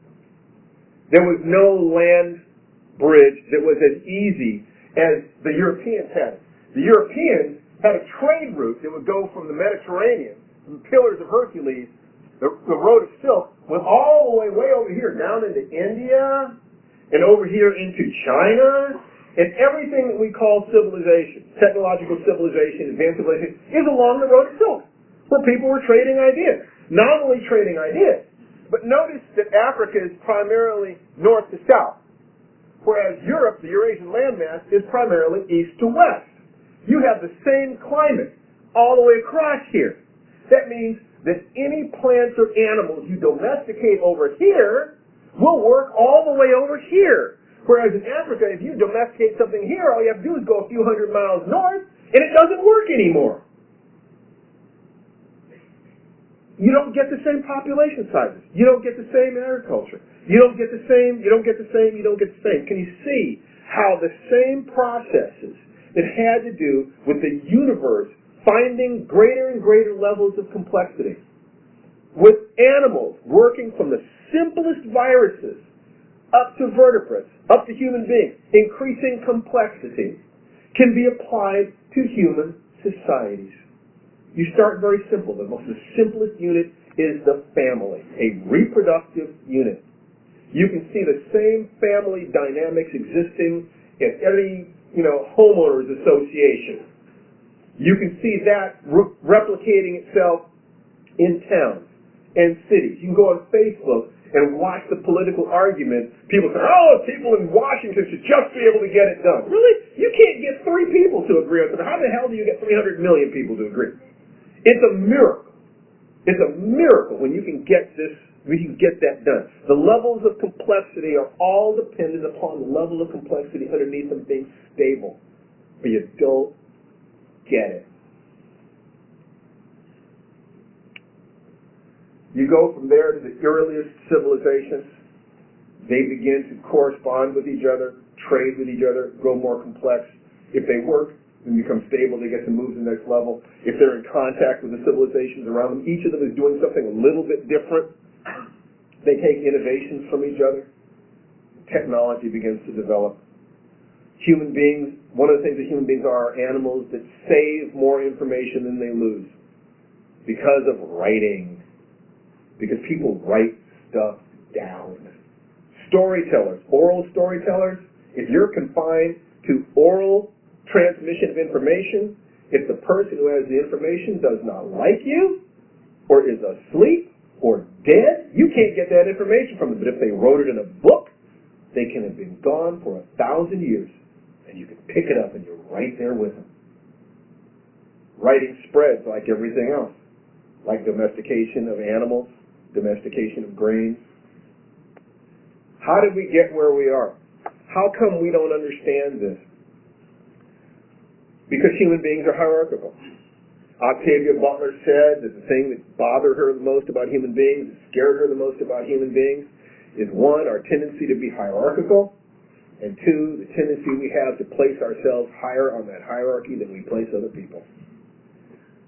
B: There was no land bridge that was as easy as the Europeans had it. The Europeans had a trade route that would go from the Mediterranean, from the Pillars of Hercules, the Road of Silk, went all the way over here, down into India, and over here into China, and everything that we call civilization, technological civilization, advanced civilization, is along the Road of Silk, where people were trading ideas. Not only trading ideas, but notice that Africa is primarily north to south, whereas Europe, the Eurasian landmass, is primarily east to west. You have the same climate all the way across here. That means that any plants or animals you domesticate over here will work all the way over here. Whereas in Africa, if you domesticate something here, all you have to do is go a few hundred miles north, and it doesn't work anymore. You don't get the same population sizes. You don't get the same agriculture. You don't get the same. Can you see how the same processes that had to do with the universe finding greater and greater levels of complexity, with animals working from the simplest viruses up to vertebrates, up to human beings, increasing complexity, can be applied to human societies. You start very simple. The simplest unit is the family, a reproductive unit. You can see the same family dynamics existing in every, homeowners association. You can see that replicating itself in towns and cities. You can go on Facebook and watch the political argument. People say, people in Washington should just be able to get it done. Really? You can't get 3 people to agree on something. How the hell do you get 300 million people to agree? It's a miracle. It's a miracle when you can get this, when you can get that done. The levels of complexity are all dependent upon the level of complexity underneath them being stable. But you don't get it. You go from there to the earliest civilizations. They begin to correspond with each other, trade with each other, grow more complex. If they work and become stable, they get to move to the next level. If they're in contact with the civilizations around them, each of them is doing something a little bit different. They take innovations from each other. Technology begins to develop. Human beings, one of the things that human beings are animals that save more information than they lose because of writing. Because people write stuff down. Storytellers, oral storytellers, if you're confined to oral transmission of information, if the person who has the information does not like you, or is asleep, or dead, you can't get that information from them. But if they wrote it in a book, they can have been gone for 1,000 years, and you can pick it up and you're right there with them. Writing spreads like everything else, like domestication of animals, domestication of grains. How did we get where we are? How come we don't understand this? Because human beings are hierarchical. Octavia Butler said that the thing that bothered her the most about human beings, that scared her the most about human beings, is 1, our tendency to be hierarchical, and 2, the tendency we have to place ourselves higher on that hierarchy than we place other people.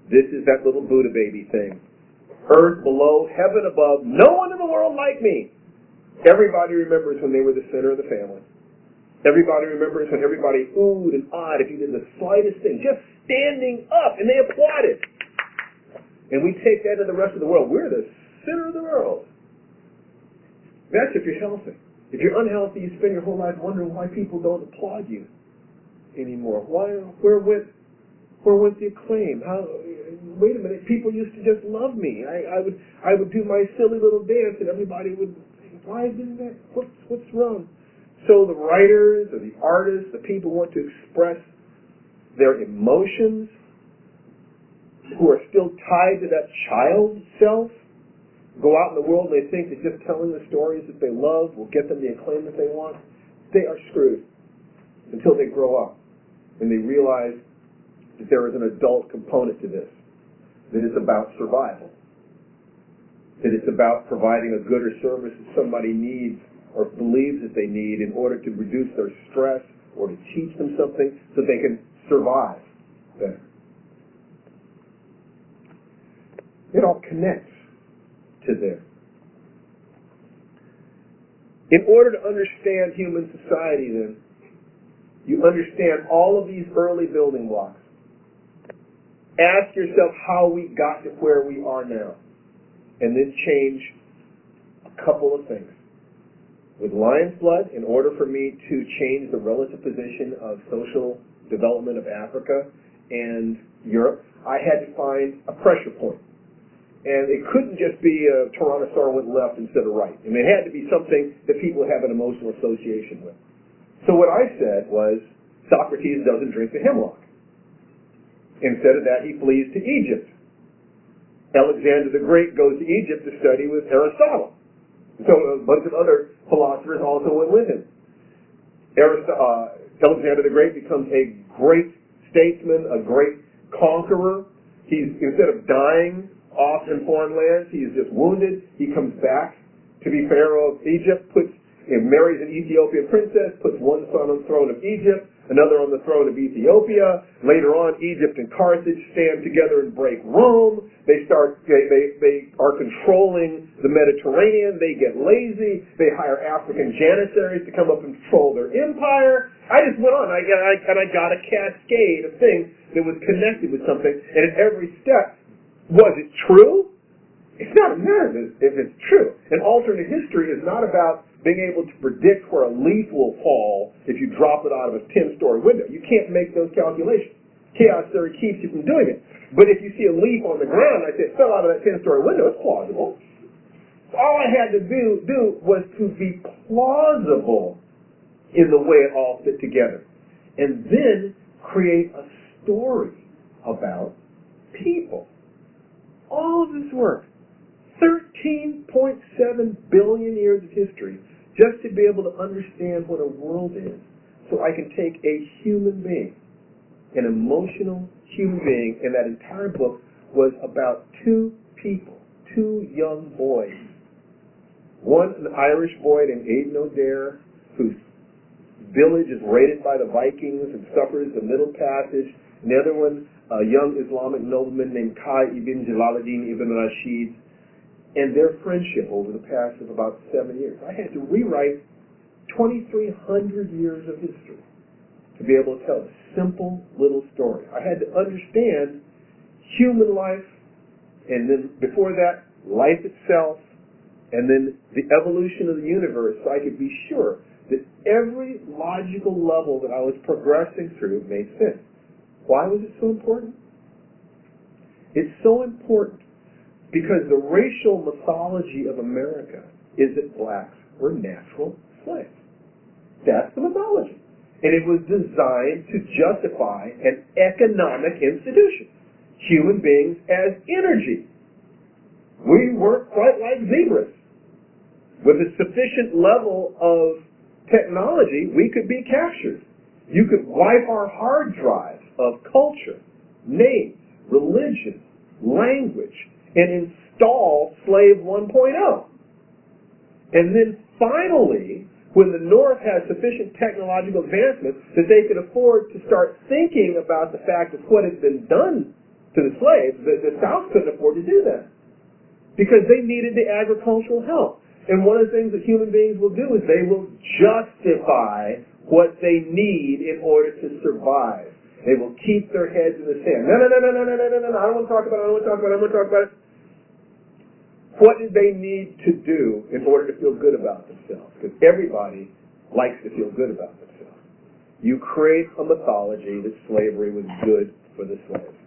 B: This is that little Buddha baby thing. Earth below, heaven above, no one in the world like me. Everybody remembers when they were the center of the family. Everybody remembers when everybody oohed and awed if you did the slightest thing, just standing up, and they applauded. And we take that to the rest of the world. We're the center of the world. That's if you're healthy. If you're unhealthy, you spend your whole life wondering why people don't applaud you anymore. Where went the acclaim? Wait a minute, people used to just love me. I would do my silly little dance, and everybody would say, why isn't that? What's wrong? So the writers or the artists, the people who want to express their emotions, who are still tied to that child self, go out in the world and they think that just telling the stories that they love will get them the acclaim that they want. They are screwed. until they grow up and they realize that there is an adult component to this, that it's about survival, that it's about providing a good or service that somebody needs or believes that they need in order to reduce their stress or to teach them something so they can survive better. It all connects to there. In order to understand human society, then, you understand all of these early building blocks. Ask yourself how we got to where we are now, and then change a couple of things. With lion's blood, in order for me to change the relative position of social development of Africa and Europe, I had to find a pressure point. And it couldn't just be a Tyrannosaur went left instead of right. I mean, it had to be something that people have an emotional association with. So what I said was, Socrates doesn't drink the hemlock. Instead of that, he flees to Egypt. Alexander the Great goes to Egypt to study with Aristotle. So a bunch of other philosophers also went with him. Alexander the Great becomes a great statesman, a great conqueror. Instead of dying off in foreign lands, he is just wounded. He comes back to be Pharaoh of Egypt, marries an Ethiopian princess, puts one son on the throne of Egypt, another on the throne of Ethiopia. Later on, Egypt and Carthage stand together and break Rome. They are controlling the Mediterranean. They get lazy. They hire African janissaries to come up and control their empire. I just went on, and I got a cascade of things that was connected with something, and at every step, was it true? It's not a matter if it's true. An alternate history is not about being able to predict where a leaf will fall if you drop it out of a 10-story window. You can't make those calculations. Chaos theory keeps you from doing it. But if you see a leaf on the ground, like it fell out of that 10-story window, it's plausible. All I had to do was to be plausible in the way it all fit together. And then create a story about people. All of this work, 13.7 billion years of history, just to be able to understand what a world is, so I can take a human being, an emotional human being, and that entire book was about two people, two young boys. One, an Irish boy named Aidan O'Dare, whose village is raided by the Vikings and suffers the Middle Passage. And the other one, a young Islamic nobleman named Kai ibn Jalaluddin ibn Rashid, and their friendship over the past of about 7 years. I had to rewrite 2,300 years of history to be able to tell a simple little story. I had to understand human life, and then before that, life itself, and then the evolution of the universe, so I could be sure that every logical level that I was progressing through made sense. Why was it so important? It's so important because the racial mythology of America is that blacks were natural slaves. That's the mythology. And it was designed to justify an economic institution. Human beings as energy. We weren't quite like zebras. With a sufficient level of technology, we could be captured. You could wipe our hard drive of culture, names, religion, language, and install Slave 1.0. And then finally, when the North has sufficient technological advancement that they could afford to start thinking about the fact of what had been done to the slaves, the South couldn't afford to do that because they needed the agricultural help. And one of the things that human beings will do is they will justify what they need in order to survive. They will keep their heads in the sand. No, I don't want to talk about it. What did they need to do in order to feel good about themselves? Because everybody likes to feel good about themselves. You create a mythology that slavery was good for the slaves.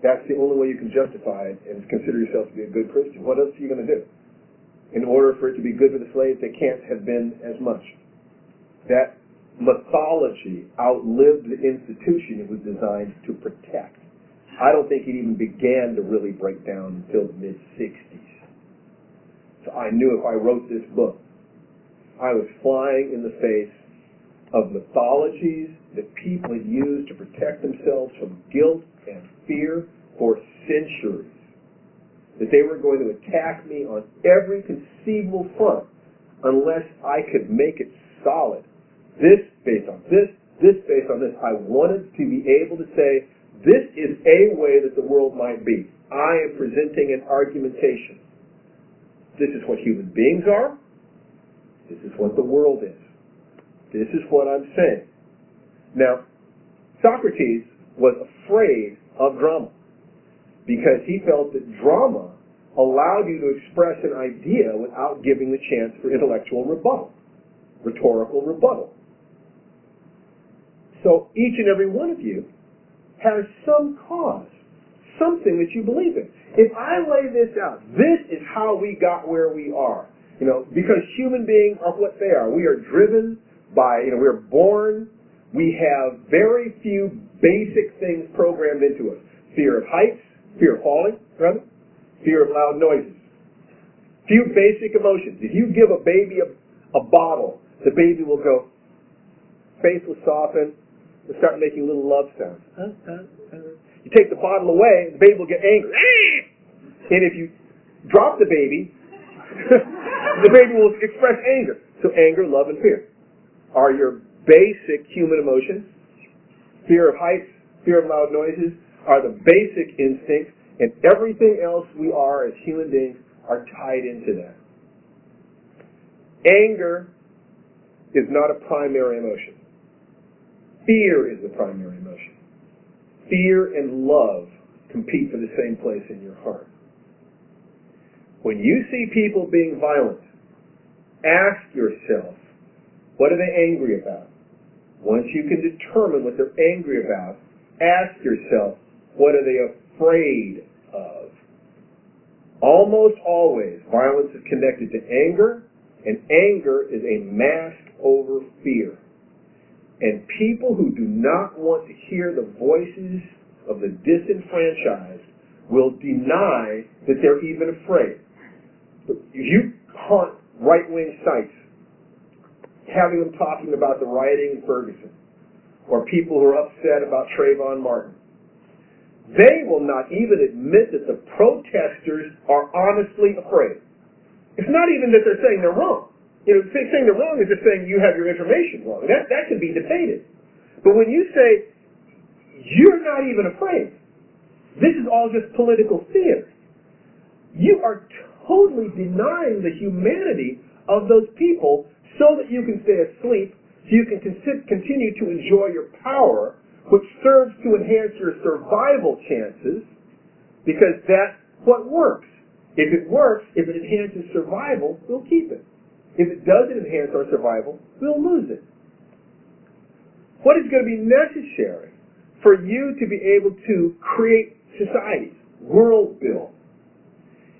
B: That's the only way you can justify it and consider yourself to be a good Christian. What else are you going to do? In order for it to be good for the slaves, they can't have been as much. That mythology outlived the institution it was designed to protect. I don't think it even began to really break down until the mid-60s. So I knew if I wrote this book, I was flying in the face of mythologies that people had used to protect themselves from guilt and fear for centuries. That they were going to attack me on every conceivable front unless I could make it solid. This based on this, this based on this. I wanted to be able to say, this is a way that the world might be. I am presenting an argumentation. This is what human beings are. This is what the world is. This is what I'm saying. Now, Socrates was afraid of drama because he felt that drama allowed you to express an idea without giving the chance for intellectual rebuttal, rhetorical rebuttal. So each and every one of you has some cause, something that you believe in. If I lay this out, this is how we got where we are. Because human beings are what they are. We are driven by, we're born, we have very few basic things programmed into us. Fear of heights, fear of falling, rather, fear of loud noises. Few basic emotions. If you give a baby a bottle, the baby will go, face will soften, will start making little love sounds. You take the bottle away, the baby will get angry. And if you drop the baby, the baby will express anger. So anger, love, and fear are your basic human emotions. Fear of heights, fear of loud noises are the basic instincts, and everything else we are as human beings are tied into that. Anger is not a primary emotion. Fear is the primary emotion. Fear and love compete for the same place in your heart. When you see people being violent, ask yourself, what are they angry about? Once you can determine what they're angry about, ask yourself, what are they afraid of? Almost always, violence is connected to anger, and anger is a mask over fear. And people who do not want to hear the voices of the disenfranchised will deny that they're even afraid. If you haunt right-wing sites, having them talking about the rioting in Ferguson, or people who are upset about Trayvon Martin, they will not even admit that the protesters are honestly afraid. It's not even that they're saying they're wrong. Saying they're wrong is just saying you have your information wrong. That can be debated. But when you say, you're not even afraid, this is all just political theater, you are totally denying the humanity of those people so that you can stay asleep, so you can continue to enjoy your power, which serves to enhance your survival chances, because that's what works. If it works, if it enhances survival, we'll keep it. If it doesn't enhance our survival, we'll lose it. What is going to be necessary for you to be able to create societies, world build,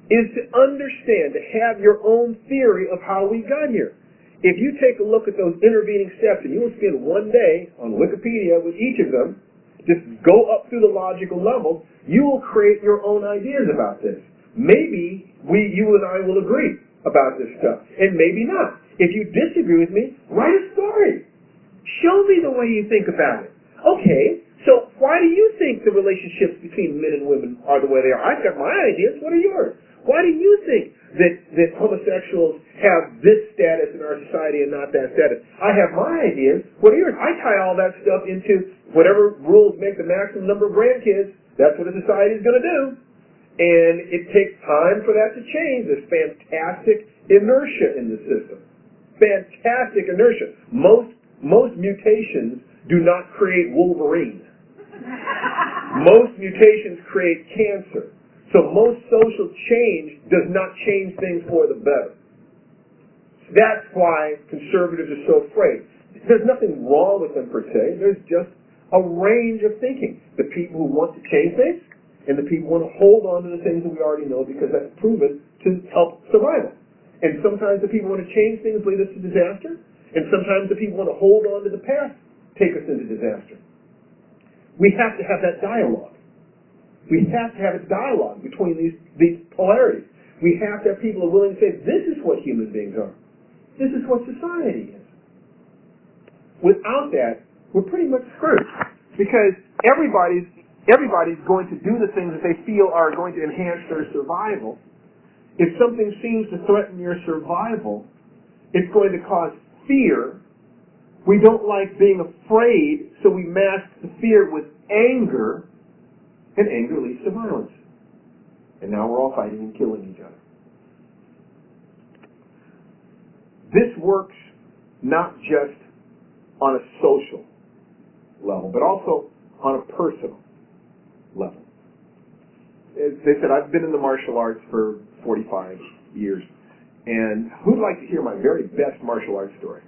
B: is to understand, to have your own theory of how we got here. If you take a look at those intervening steps, and you will spend one day on Wikipedia with each of them, just go up through the logical level, you will create your own ideas about this. Maybe you and I will agree about this stuff, and maybe not. If you disagree with me, write a story. Show me the way you think about it. Okay, so why do you think the relationships between men and women are the way they are? I've got my ideas. What are yours? Why do you think that homosexuals have this status in our society and not that status? I have my ideas. What are yours? I tie all that stuff into whatever rules make the maximum number of grandkids. That's what a society is going to do. And it takes time for that to change. There's fantastic inertia in the system. Fantastic inertia. Most mutations do not create Wolverine. Most mutations create cancer. So most social change does not change things for the better. That's why conservatives are so afraid. There's nothing wrong with them per se. There's just a range of thinking. The people who want to change things, and the people want to hold on to the things that we already know because that's proven to help survival. And sometimes the people want to change things, lead us to disaster, and sometimes the people want to hold on to the past, take us into disaster. We have to have that dialogue. We have to have a dialogue between these polarities. We have to have people who are willing to say, this is what human beings are. This is what society is. Without that, we're pretty much screwed, because everybody's going to do the things that they feel are going to enhance their survival. If something seems to threaten your survival, it's going to cause fear. We don't like being afraid, so we mask the fear with anger, and anger leads to violence. And now we're all fighting and killing each other. This works not just on a social level, but also on a personal level. As they said, I've been in the martial arts for 45 years, and who'd like to hear my very best martial arts story?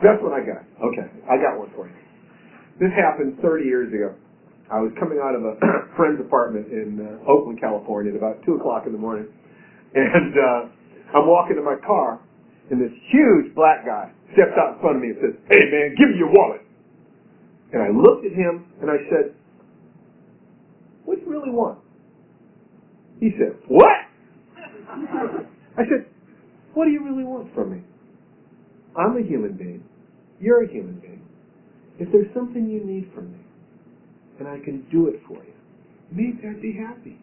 B: That's what I got. Okay, I got one for you. This happened 30 years ago. I was coming out of a friend's apartment in Oakland, California at about 2 o'clock in the morning, and I'm walking to my car, and this huge black guy steps out in front of me and says, "Hey man, give me your wallet." And I looked at him and I said, "What do you really want?" He said, "What?" I said, "What do you really want from me? I'm a human being. You're a human being. If there's something you need from me, and I can do it for you, maybe I'd be happy.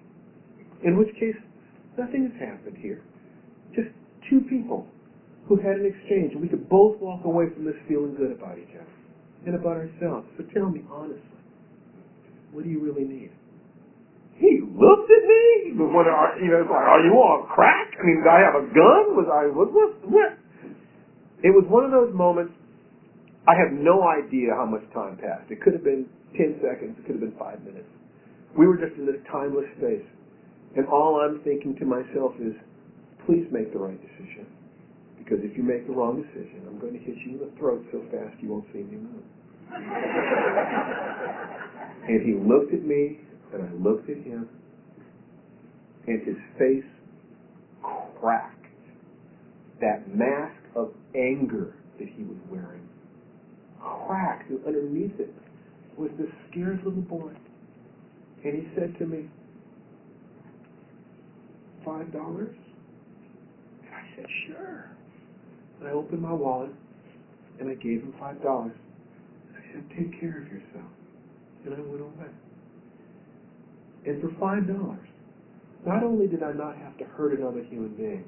B: In which case, nothing has happened here. Just two people who had an exchange, and we could both walk away from this feeling good about each other and about ourselves. So tell me honestly, what do you really need?" He looked at me. He was wondering, it's like, "Are you on crack? I mean, did I have a gun? What? It was one of those moments. I have no idea how much time passed. It could have been 10 seconds. It could have been 5 minutes. We were just in this timeless space. And all I'm thinking to myself is, please make the right decision. Because if you make the wrong decision, I'm going to hit you in the throat so fast you won't see me move. And he looked at me, and I looked at him, and his face cracked. That mask of anger that he was wearing cracked, and underneath it was this scared little boy. And he said to me, $5? And I said, "Sure." And I opened my wallet, and I gave him $5. I said, "Take care of yourself." And I went away. And for $5, not only did I not have to hurt another human being,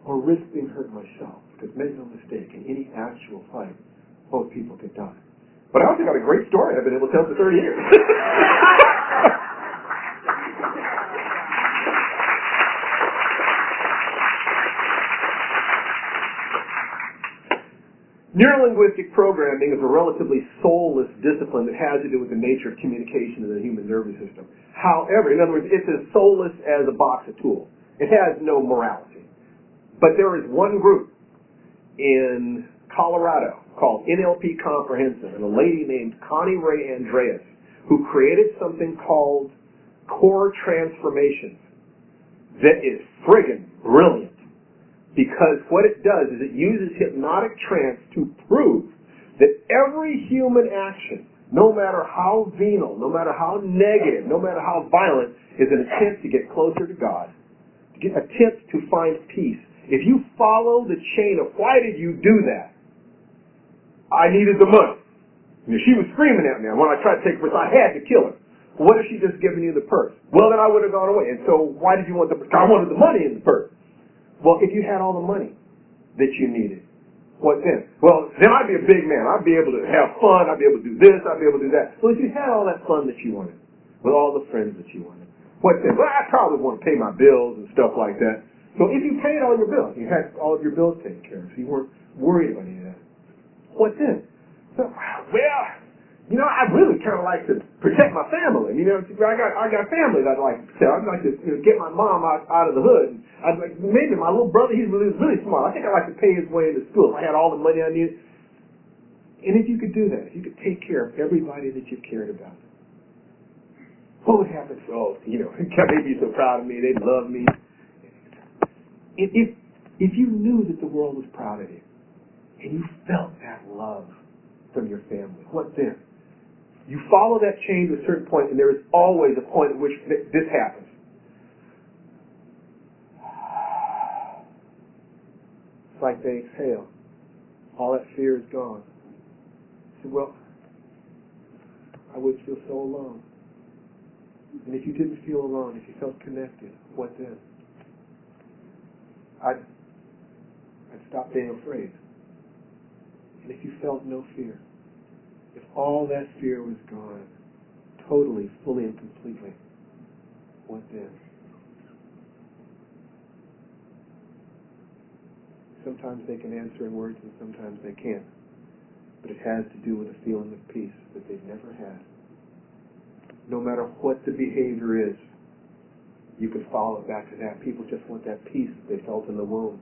B: or risk being hurt myself, because make no mistake, in any actual fight, both people could die. But I also got a great story I've been able to tell for 30 years. Neuro-Linguistic Programming is a relatively soulless discipline that has to do with the nature of communication in the human nervous system. However, in other words, it's as soulless as a box of tools. It has no morality. But there is one group in Colorado called NLP Comprehensive, and a lady named Connie Ray Andreas, who created something called core transformations that is friggin' brilliant. Because what it does is it uses hypnotic trance to prove that every human action, no matter how venal, no matter how negative, no matter how violent, is an attempt to get closer to God, to attempt to find peace. If you follow the chain of, why did you do that? I needed the money. She was screaming at me when I tried to take her purse. I had to kill her. What if she just given you the purse? Well, then I would have gone away. And so why did you want the purse? I wanted the money in the purse. Well, if you had all the money that you needed, what then? Well, then I'd be a big man. I'd be able to have fun. I'd be able to do this. I'd be able to do that. Well, if you had all that fun that you wanted, with all the friends that you wanted, what then? Well, I probably want to pay my bills and stuff like that. So if you paid all your bills, you had all of your bills taken care of, so you weren't worried about any of that, what then? So, well, I really kind of like to protect my family. I got family that I'd like to protect. I'd like to get my mom out of the hood. I'd like, maybe my little brother, he's really smart. I think I'd like to pay his way into school if I had all the money I needed. And if you could do that, if you could take care of everybody that you cared about, what would happen? So, they'd be so proud of me. They'd love me. If you knew that the world was proud of you, and you felt that love from your family, what then? You follow that chain to a certain point, and there is always a point at which this happens. It's like they exhale. All that fear is gone. said, well, I would feel so alone. And if you didn't feel alone, if you felt connected, what then? I'd stop being afraid. And if you felt no fear, if all that fear was gone, totally, fully, and completely, what then? Sometimes they can answer in words and sometimes they can't. But it has to do with a feeling of peace that they've never had. No matter what the behavior is, you can follow it back to that. People just want that peace that they felt in the womb,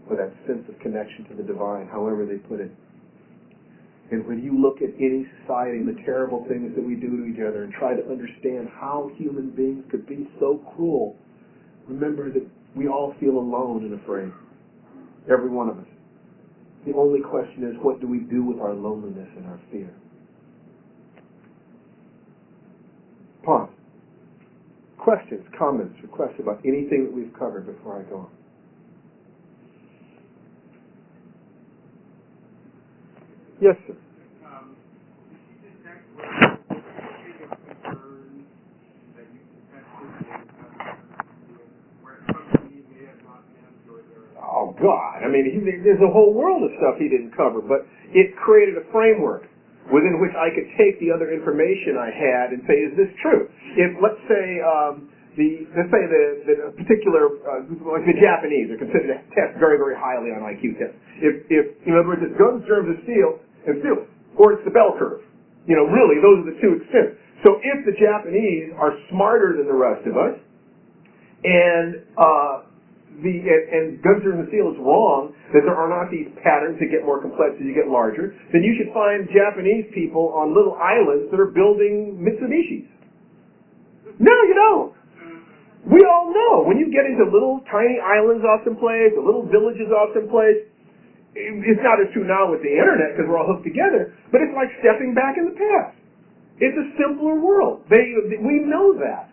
B: or that sense of connection to the divine, however they put it. And when you look at any society and the terrible things that we do to each other and try to understand how human beings could be so cruel, remember that we all feel alone and afraid. Every one of us. The only question is, what do we do with our loneliness and our fear? Pause. Questions, comments, requests about anything that we've covered before I go on? Yes, sir. Oh, God. I mean, there's a whole world of stuff he didn't cover, but it created a framework within which I could take the other information I had and say, is this true? If, let's say, the particular, like the Japanese are considered to test very, very highly on IQ tests. If in other words, it's guns, germs, and steel, or it's the bell curve. You know, really, those are the two extremes. So if the Japanese are smarter than the rest of us, and guns, germs, and steel is wrong, that there are not these patterns that get more complex as you get larger, then you should find Japanese people on little islands that are building Mitsubishis. No, you don't. We all know when you get into little tiny islands off someplace, or little villages off someplace, it's not as true now with the internet because we're all hooked together, but it's like stepping back in the past. It's a simpler world. We know that.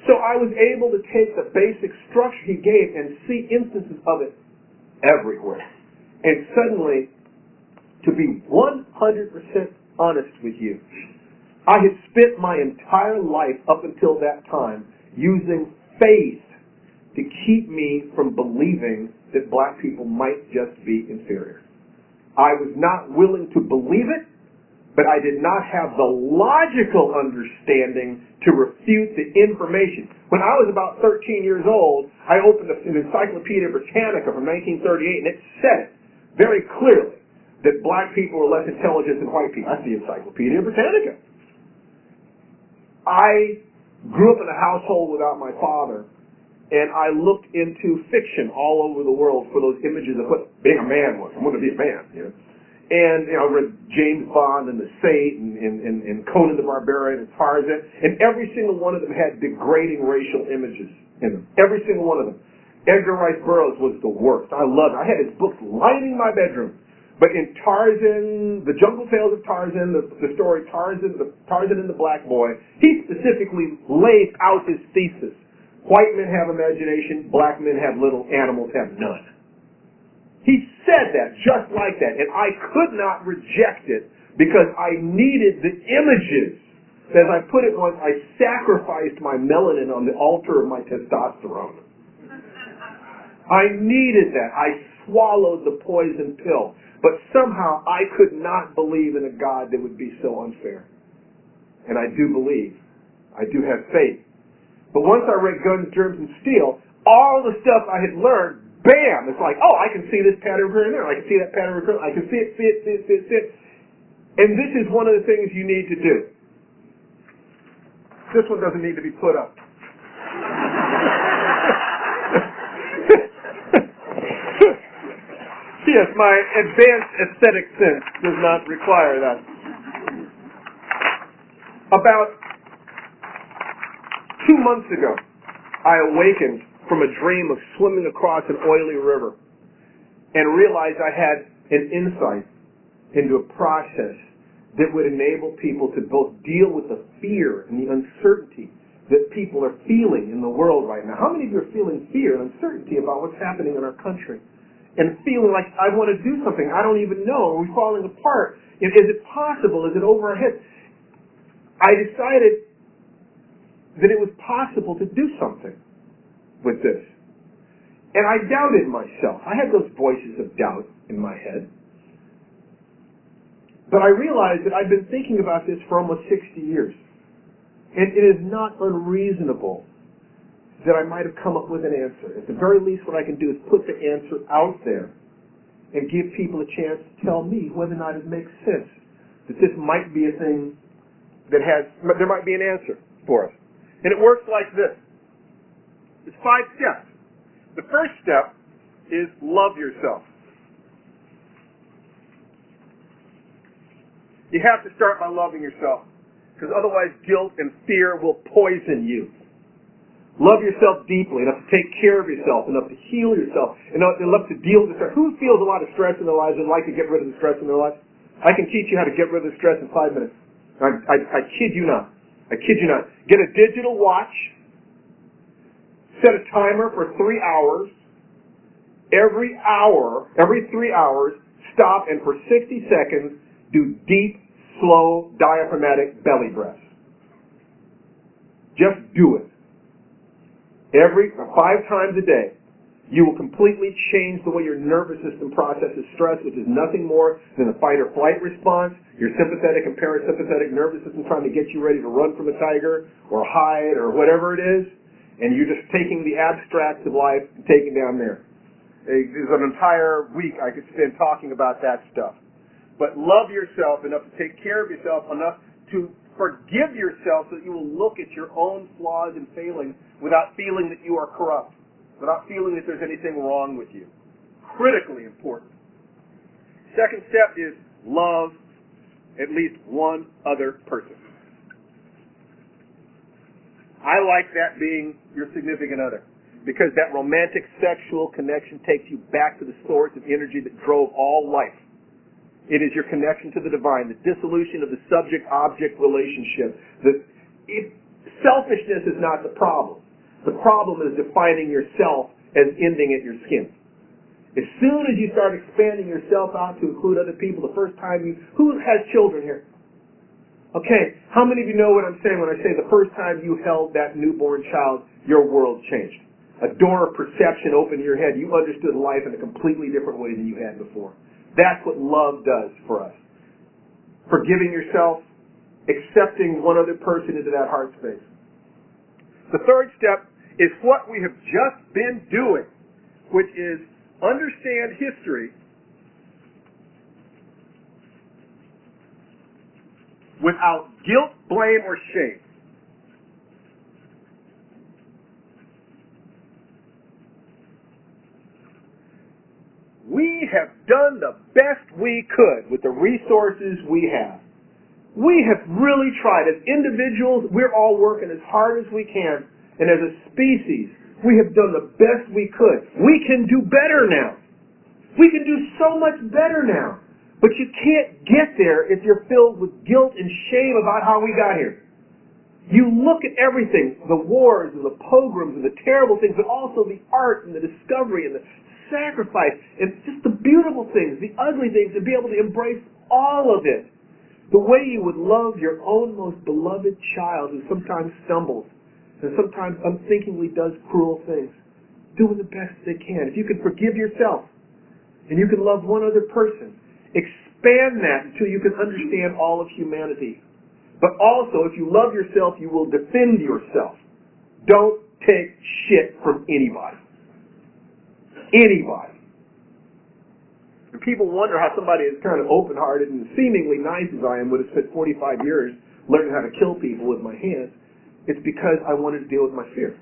B: So I was able to take the basic structure he gave and see instances of it everywhere. And suddenly, to be 100% honest with you, I had spent my entire life up until that time using faith to keep me from believing that black people might just be inferior. I was not willing to believe it, but I did not have the logical understanding to refute the information. When I was about 13 years old, I opened an Encyclopedia Britannica from 1938, and it said very clearly that black people were less intelligent than white people. That's the Encyclopedia Britannica. I grew up in a household without my father, and I looked into fiction all over the world for those images of what being a man was. I wanted to be a man, you know. And I read James Bond and The Saint and Conan the Barbarian and Tarzan, and every single one of them had degrading racial images in them. Every single one of them. Edgar Rice Burroughs was the worst. I loved it. I had his books lining my bedroom. But in Tarzan, The Jungle Tales of Tarzan, the story Tarzan and the Black Boy, he specifically lays out his thesis. White men have imagination, black men have little, animals have none. He said that just like that, and I could not reject it because I needed the images. As I put it once, I sacrificed my melanin on the altar of my testosterone. I needed that. I swallowed the poison pill. But somehow I could not believe in a God that would be so unfair. And I do believe. I do have faith. But once I read Guns, Germs, and Steel, all the stuff I had learned, bam! It's like, oh, I can see this pattern over there. I can see that pattern over there. I can see it. And this is one of the things you need to do. This one doesn't need to be put up. Yes, my advanced aesthetic sense does not require that. About 2 months ago, I awakened from a dream of swimming across an oily river and realized I had an insight into a process that would enable people to both deal with the fear and the uncertainty that people are feeling in the world right now. How many of you are feeling fear and uncertainty about what's happening in our country? and feeling like I want to do something. I don't even know. Are we falling apart? Is it possible? Is it over our head? I decided that it was possible to do something with this. And I doubted myself. I had those voices of doubt in my head. But I realized that I'd been thinking about this for almost 60 years. And it is not unreasonable that I might have come up with an answer. At the very least, what I can do is put the answer out there and give people a chance to tell me whether or not it makes sense, that this might be a thing that there might be an answer for us. And it works like this. It's 5 steps. The first step is love yourself. You have to start by loving yourself, because otherwise guilt and fear will poison you. Love yourself deeply, enough to take care of yourself, enough to heal yourself, enough to deal with the stress. Who feels a lot of stress in their lives and like to get rid of the stress in their lives? I can teach you how to get rid of the stress in 5 minutes. I kid you not. I kid you not. Get a digital watch, set a timer for 3 hours. Every 3 hours, stop and for 60 seconds do deep, slow, diaphragmatic belly breaths. Just do it. 5 times a day, you will completely change the way your nervous system processes stress, which is nothing more than a fight or flight response. Your sympathetic and parasympathetic nervous system trying to get you ready to run from a tiger or hide or whatever it is, and you're just taking the abstracts of life and taking down there. There's an entire week I could spend talking about that stuff. But love yourself enough to take care of yourself, enough to forgive yourself so that you will look at your own flaws and failings without feeling that you are corrupt, without feeling that there's anything wrong with you. Critically important. Second step is love at least one other person. I like that being your significant other, because that romantic sexual connection takes you back to the source of energy that drove all life. It is your connection to the divine, the dissolution of the subject-object relationship. Selfishness is not the problem. The problem is defining yourself as ending at your skin. As soon as you start expanding yourself out to include other people, the first time who has children here? Okay, how many of you know what I'm saying when I say the first time you held that newborn child, your world changed? A door of perception opened in your head. You understood life in a completely different way than you had before. That's what love does for us. Forgiving yourself, accepting one other person into that heart space. The third step is what we have just been doing, which is understand history without guilt, blame, or shame. We have done the best we could with the resources we have. We have really tried. As individuals, we're all working as hard as we can. And as a species, we have done the best we could. We can do better now. We can do so much better now. But you can't get there if you're filled with guilt and shame about how we got here. You look at everything, the wars and the pogroms and the terrible things, but also the art and the discovery and the sacrifice and just the beautiful things, the ugly things, and be able to embrace all of it. The way you would love your own most beloved child who sometimes stumbles and sometimes unthinkingly does cruel things, doing the best they can. If you can forgive yourself and you can love one other person, expand that until you can understand all of humanity. But also, if you love yourself, you will defend yourself. Don't take shit from anybody. Anybody. And people wonder how somebody as kind of open-hearted and seemingly nice as I am would have spent 45 years learning how to kill people with my hands. It's because I wanted to deal with my fear.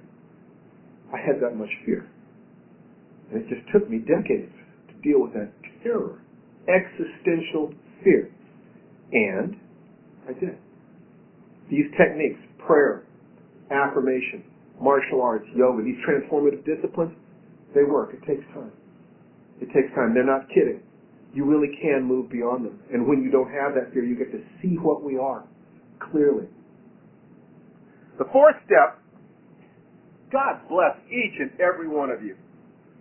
B: I had that much fear. And it just took me decades to deal with that terror, existential fear. And I did. These techniques, prayer, affirmation, martial arts, yoga, these transformative disciplines, they work. It takes time. It takes time. They're not kidding. You really can move beyond them. And when you don't have that fear, you get to see what we are clearly. The fourth step, God bless each and every one of you.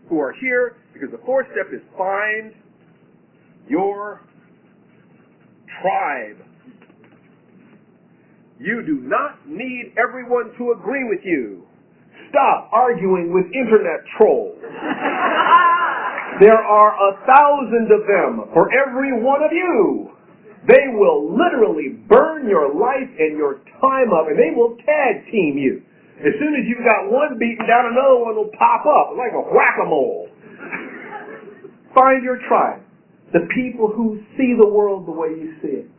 B: who are here, because the fourth step is find your tribe. You do not need everyone to agree with you. Stop arguing with internet trolls. There are 1,000 of them for every one of you. They will literally burn your life and your time up, and they will tag team you. As soon as you've got one beaten down, another one will pop up like a whack-a-mole. Find your tribe. The people who see the world the way you see it,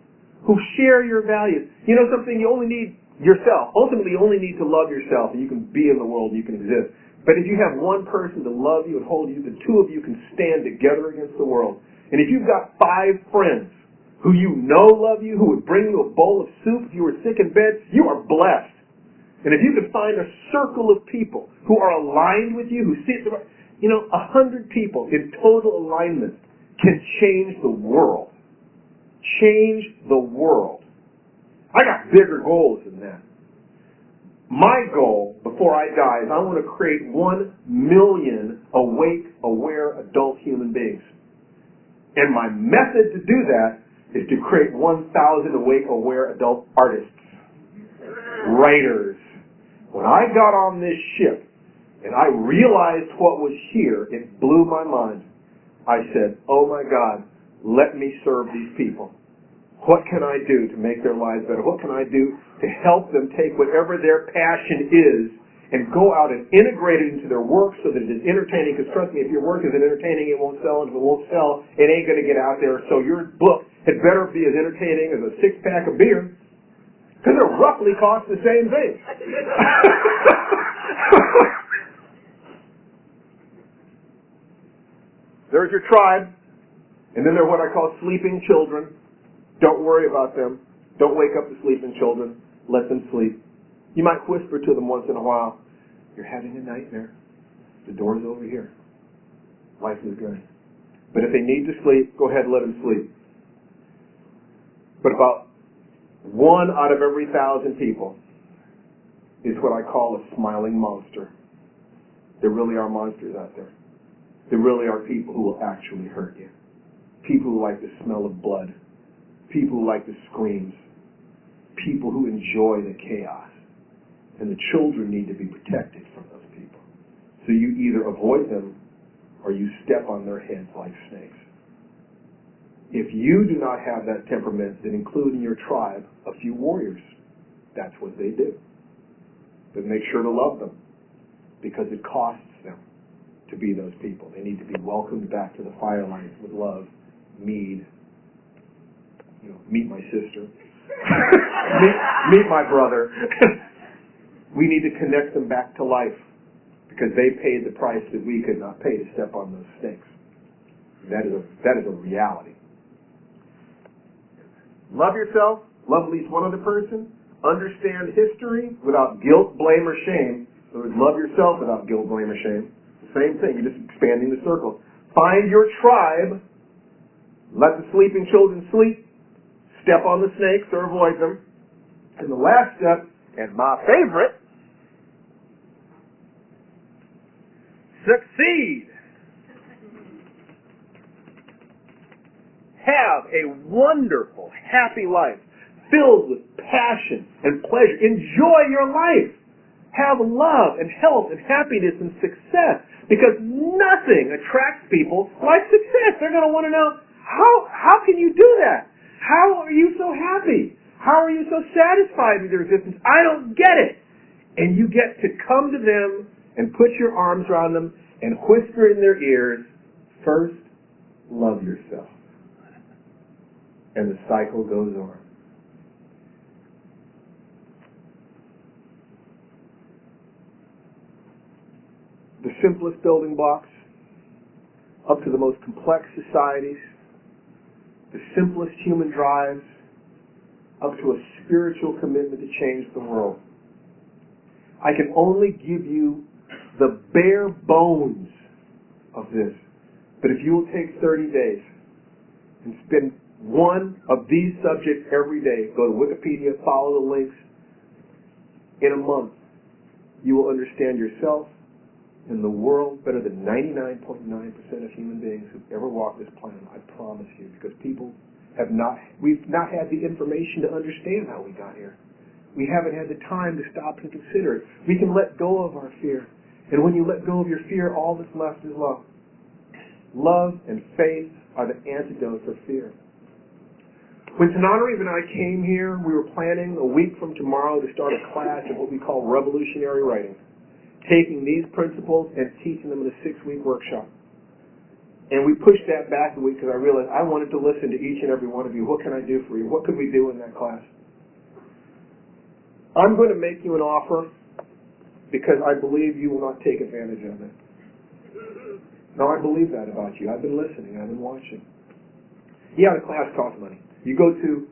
B: who share your values. You know something? You only need yourself. Ultimately, you only need to love yourself, and you can be in the world, and you can exist. But if you have one person to love you and hold you, the two of you can stand together against the world. And if you've got 5 friends who you know love you, who would bring you a bowl of soup if you were sick in bed, you are blessed. And if you can find a circle of people who are aligned with you, who see it, 100 people in total alignment can change the world. Change the world. I got bigger goals than that. My goal before I die is I want to create 1 million awake, aware adult human beings. And my method to do that is to create 1,000 awake, aware adult artists, writers. When I got on this ship and I realized what was here, it blew my mind. I said, oh my God, let me serve these people. What can I do to make their lives better? What can I do to help them take whatever their passion is and go out and integrate it into their work so that it is entertaining? Because trust me, if your work isn't entertaining, it won't sell. And if it won't sell, it ain't going to get out there. So your book had better be as entertaining as a 6-pack of beer, because it roughly costs the same thing. There's your tribe. And then there are what I call sleeping children. Don't worry about them. Don't wake up the sleeping children. Let them sleep. You might whisper to them once in a while, you're having a nightmare. The door's over here. Life is good. But if they need to sleep, go ahead and let them sleep. But about 1 out of every 1,000 people is what I call a smiling monster. There really are monsters out there. There really are people who will actually hurt you. People who like the smell of blood. People who like the screams. People who enjoy the chaos. And the children need to be protected from those people. So you either avoid them or you step on their heads like snakes. If you do not have that temperament, then include in your tribe a few warriors. That's what they do. But make sure to love them, because it costs them to be those people. They need to be welcomed back to the firelight with love, mead, meet my sister, meet my brother. We need to connect them back to life, because they paid the price that we could not pay to step on those snakes. That is a reality. Love yourself. Love at least one other person. Understand history without guilt, blame, or shame. In other words, love yourself without guilt, blame, or shame. The same thing. You're just expanding the circle. Find your tribe. Let the sleeping children sleep. Step on the snakes or avoid them. And the last step, and my favorite, succeed. Have a wonderful, happy life filled with passion and pleasure. Enjoy your life. Have love and health and happiness and success, because nothing attracts people like success. They're going to want to know, how can you do that? How are you so happy? How are you so satisfied with your existence? I don't get it. And you get to come to them and put your arms around them and whisper in their ears, first, love yourself. And the cycle goes on. The simplest building blocks up to the most complex societies, the simplest human drives, up to a spiritual commitment to change the world. I can only give you the bare bones of this. But if you will take 30 days and spend one of these subjects every day, go to Wikipedia, follow the links, in a month, you will understand yourself, in the world better than 99.9% of human beings who've ever walked this planet. I promise you, because we've not had the information to understand how we got here. We haven't had the time to stop and consider it. We can let go of our fear. And when you let go of your fear, all that's left is love. Love and faith are the antidote for fear. When Tananarive and I came here, we were planning a week from tomorrow to start a class of what we call revolutionary writing, taking these principles and teaching them in a 6-week workshop. And we pushed that back a week because I realized I wanted to listen to each and every one of you. What can I do for you? What could we do in that class? I'm going to make you an offer because I believe you will not take advantage of it. No, I believe that about you. I've been listening. I've been watching. Yeah, the class costs money. You go to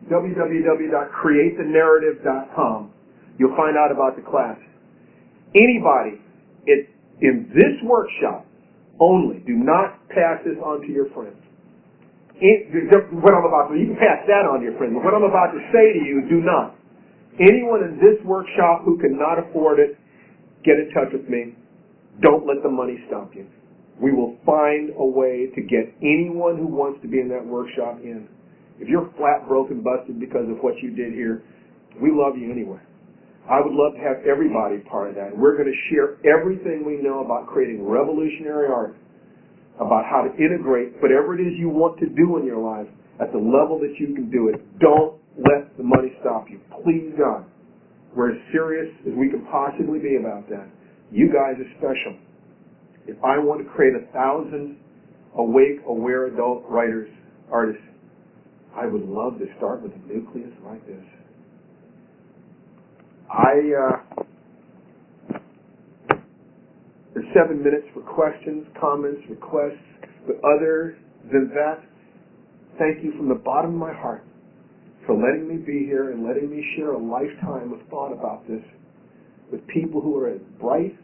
B: www.createthenarrative.com. You'll find out about the class. Anybody in this workshop only, do not pass this on to your friends. What I'm about to, you can pass that on to your friends, but what I'm about to say to you, do not. Anyone in this workshop who cannot afford it, get in touch with me. Don't let the money stop you. We will find a way to get anyone who wants to be in that workshop in. If you're flat broken, busted because of what you did here, we love you anyway. I would love to have everybody part of that. We're going to share everything we know about creating revolutionary art, about how to integrate whatever it is you want to do in your life at the level that you can do it. Don't let the money stop you. Please, God. We're as serious as we can possibly be about that. You guys are special. If I want to create 1,000 awake, aware adult writers, artists, I would love to start with a nucleus like this. There's 7 minutes for questions, comments, requests, but other than that, thank you from the bottom of my heart for letting me be here and letting me share a lifetime of thought about this with people who are as bright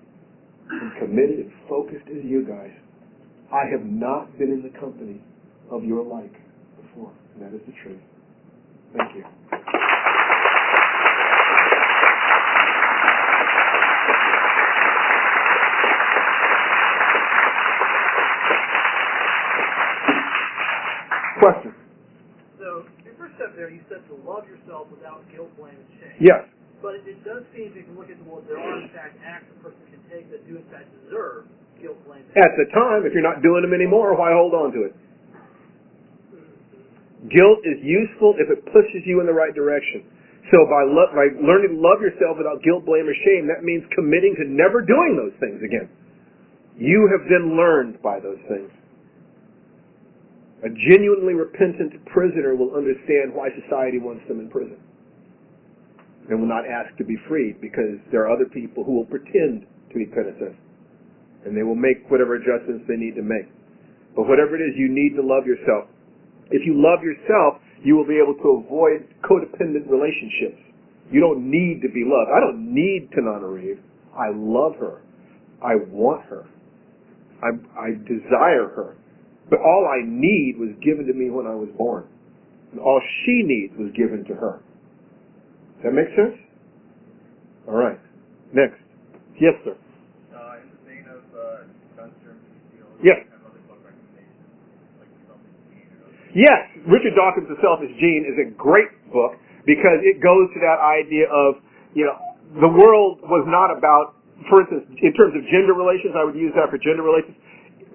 B: and committed and focused as you guys. I have not been in the company of your like before, and that is the truth. Thank you. Question?
C: So, your first step there, you said to love yourself without guilt, blame, and shame.
B: Yes.
C: But it does seem, if you look at the world, there are in fact acts a person can take that do in fact deserve guilt, blame, and shame.
B: At the time, if you're not doing them anymore, why hold on to it? Guilt is useful if it pushes you in the right direction. So by learning to love yourself without guilt, blame, or shame, that means committing to never doing those things again. You have been learned by those things. A genuinely repentant prisoner will understand why society wants them in prison and will not ask to be freed because there are other people who will pretend to be penitent and they will make whatever adjustments they need to make. But whatever it is, you need to love yourself. If you love yourself, you will be able to avoid codependent relationships. You don't need to be loved. I don't need Tananarive. I love her. I want her. I desire her. But all I need was given to me when I was born. And all she needs was given to her. Does that make sense? All right. Next. Yes, sir.
D: In the vein of Dunster and Sociobiology,
B: Yes.
D: have other book recommendations, like The Selfish Gene or other.
B: Yes. Richard Dawkins' The Selfish Gene is a great book because it goes to that idea of, the world was not about, for instance, in terms of gender relations, I would use that for gender relations.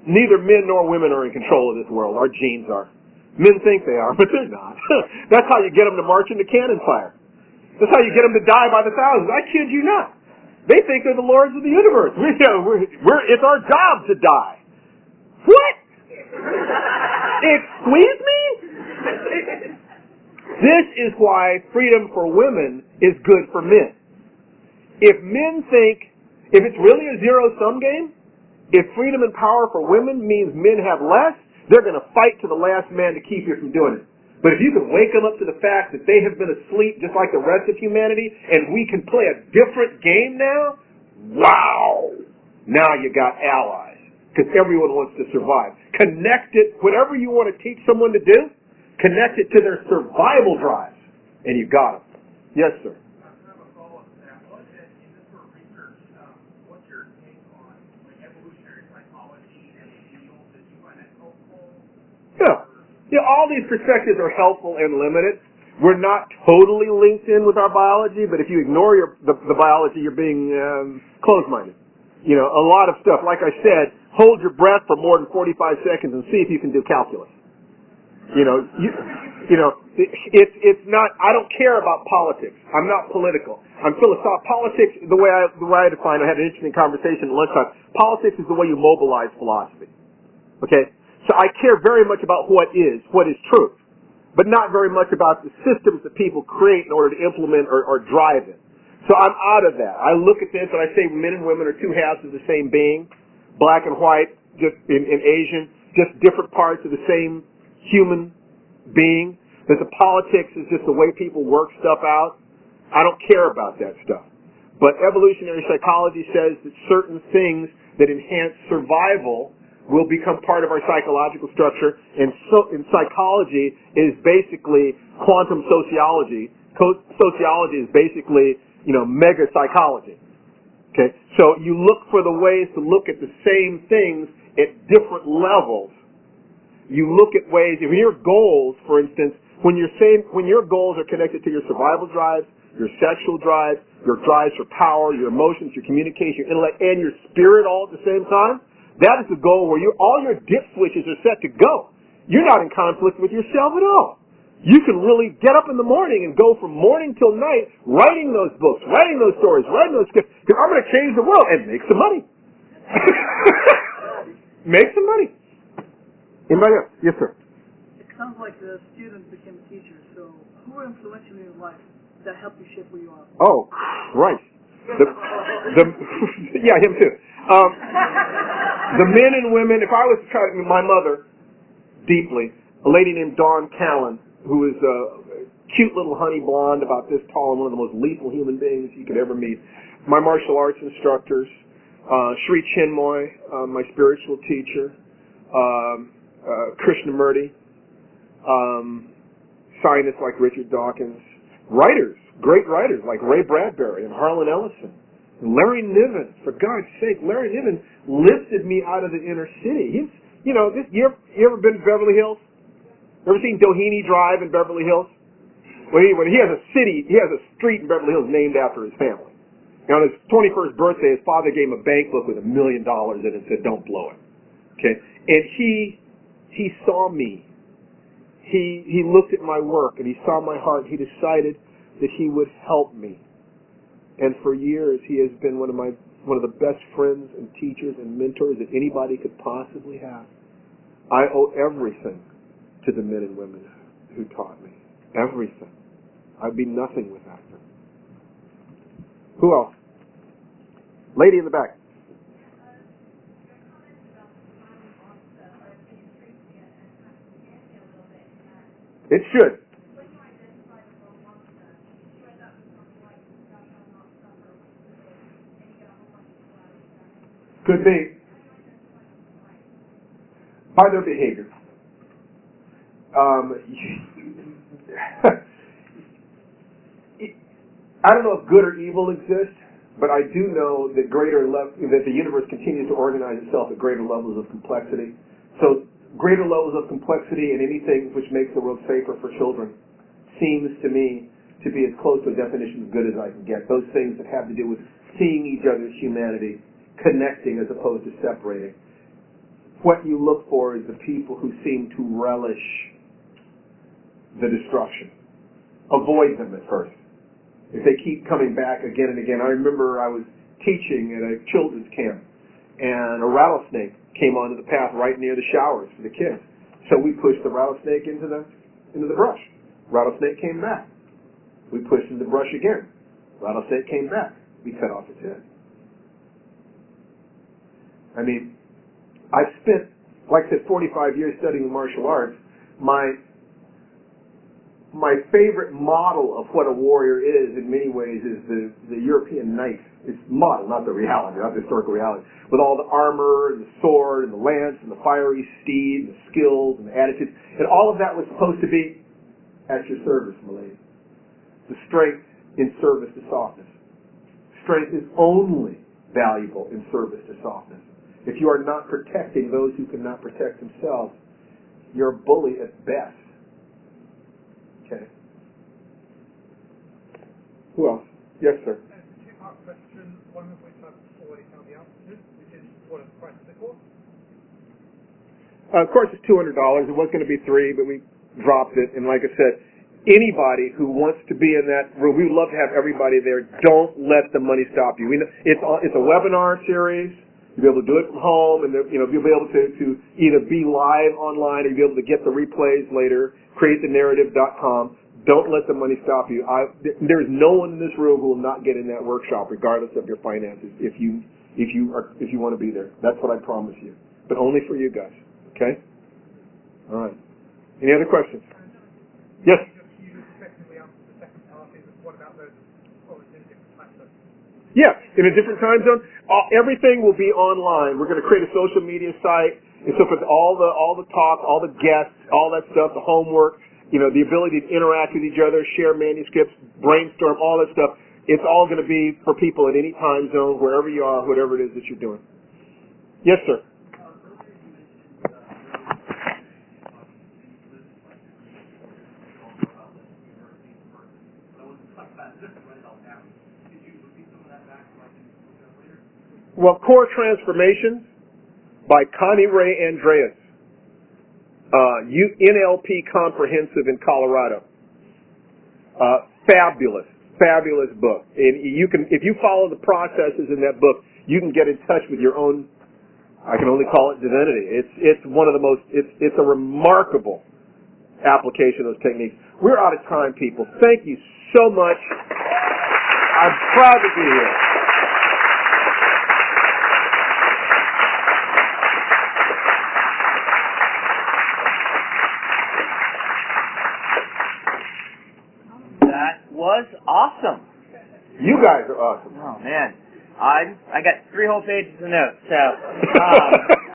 B: Neither men nor women are in control of this world. Our genes are. Men think they are, but they're not. That's how you get them to march into cannon fire. That's how you get them to die by the thousands. I kid you not. They think they're the lords of the universe. It's our job to die. What? Excuse me? This is why freedom for women is good for men. If men think, if it's really a zero-sum game, if freedom and power for women means men have less, they're going to fight to the last man to keep you from doing it. But if you can wake them up to the fact that they have been asleep just like the rest of humanity and we can play a different game now, wow! Now you got allies. Because everyone wants to survive. Connect it, whatever you want to teach someone to do, connect it to their survival drives. And you got them. Yes, sir.
D: I have a follow-up to that. In this sort of research, what's your take on
B: Yeah, all these perspectives are helpful and limited. We're not totally linked in with our biology, but if you ignore the biology, you're being closed-minded. You know, a lot of stuff, like I said, hold your breath for more than 45 seconds and see if you can do calculus. You know, it's not, I don't care about politics. I'm not political. I'm philosophical. Politics, the way I define it, I had an interesting conversation at lunchtime. Politics is the way you mobilize philosophy. Okay? So I care very much about what is truth, but not very much about the systems that people create in order to implement or drive it. So I'm out of that. I look at this and I say men and women are two halves of the same being, black and white, just in Asian, just different parts of the same human being. That the politics is just the way people work stuff out. I don't care about that stuff. But evolutionary psychology says that certain things that enhance survival will become part of our psychological structure, and so in psychology is basically quantum sociology. Sociology is basically, mega psychology. Okay? So you look for the ways to look at the same things at different levels. You look at ways, if your goals, for instance, when your goals are connected to your survival drives, your sexual drives, your drives for power, your emotions, your communication, your intellect, and your spirit all at the same time, that is the goal where all your dip switches are set to go. You're not in conflict with yourself at all. You can really get up in the morning and go from morning till night writing those books, writing those stories, writing those scripts, because I'm going to change the world and make some money. Make some money. Anybody else? Yes, sir.
C: It sounds like the student became a teacher, so who were influential in your life that helped you shape who you are?
B: Oh, right. Yeah, him too. The men and women, if I was to try to, my mother, deeply, a lady named Dawn Callan, who is a cute little honey blonde, about this tall, and one of the most lethal human beings you could ever meet. My martial arts instructors, Sri Chinmoy, my spiritual teacher, Krishnamurti, scientists like Richard Dawkins, writers, great writers like Ray Bradbury and Harlan Ellison, and Larry Niven. For God's sake, Larry Niven lifted me out of the inner city. You ever been to Beverly Hills? Ever seen Doheny Drive in Beverly Hills? Well, he has a street in Beverly Hills named after his family. And on his 21st birthday, his father gave him a bank book with $1 million in it and said, "Don't blow it." Okay, and he saw me. He looked at my work and he saw my heart. He decided that he would help me. And for years, he has been one of the best friends and teachers and mentors that anybody could possibly have. I owe everything to the men and women who taught me. Everything. I'd be nothing without them. Who else? Lady in the back. It should. Could be. By their behavior. I don't know if good or evil exists, but I do know that that the universe continues to organize itself at greater levels of complexity. So greater levels of complexity and anything which makes the world safer for children seems to me to be as close to a definition of good as I can get. Those things that have to do with seeing each other's humanity, connecting as opposed to separating. What you look for is the people who seem to relish the destruction. Avoid them at first. If they keep coming back again and again. I remember I was teaching at a children's camp, and a rattlesnake came onto the path right near the showers for the kids. So we pushed the rattlesnake into the brush. Rattlesnake came back. We pushed into the brush again. Rattlesnake came back. We cut off its head. I mean, I've spent, like I said, 45 years studying martial arts. My favorite model of what a warrior is, in many ways, is the European knight. It's model, not the reality, not the historical reality. With all the armor, and the sword, and the lance, and the fiery steed, and the skills, and the attitudes. And all of that was supposed to be at your service, my lady. The strength in service to softness. Strength is only valuable in service to softness. If you are not protecting those who cannot protect themselves, you're a bully at best. Okay. Who else? Yes, sir.
E: It's a two-part question, one of which I've already found the answer to, which is what is the price of the course?
B: Of course, it's $200. It was going to be $300, but we dropped it. And like I said, anybody who wants to be in that room, we would love to have everybody there. Don't let the money stop you. It's a webinar series. You'll be able to do it from home, and you'll be able to either be live online or you'll be able to get the replays later. CreateTheNarrative.com. Don't let the money stop you. There's no one in this room who will not get in that workshop, regardless of your finances, if you want to be there. That's what I promise you. But only for you guys. Okay? All right. Any other questions? Yes?
E: You effectively answered the second part, is what about those in different time zones?
B: Yeah, in a different time zone. Everything will be online. We're going to create a social media site, and so for all the talk, all the guests, all that stuff, the homework, the ability to interact with each other, share manuscripts, brainstorm, all that stuff, it's all going to be for people at any time zone, wherever you are, whatever it is that you're doing. Yes, sir. Well, Core Transformations by Connie Ray Andreas, NLP Comprehensive in Colorado. Fabulous book. And if you follow the processes in that book, you can get in touch with your own, I can only call it divinity. It's one of the most, it's a remarkable application of those techniques. We're out of time, people. Thank you so much. I'm proud to be here.
A: Was awesome.
B: You guys are awesome.
A: Oh man, I got 3 whole pages of notes. So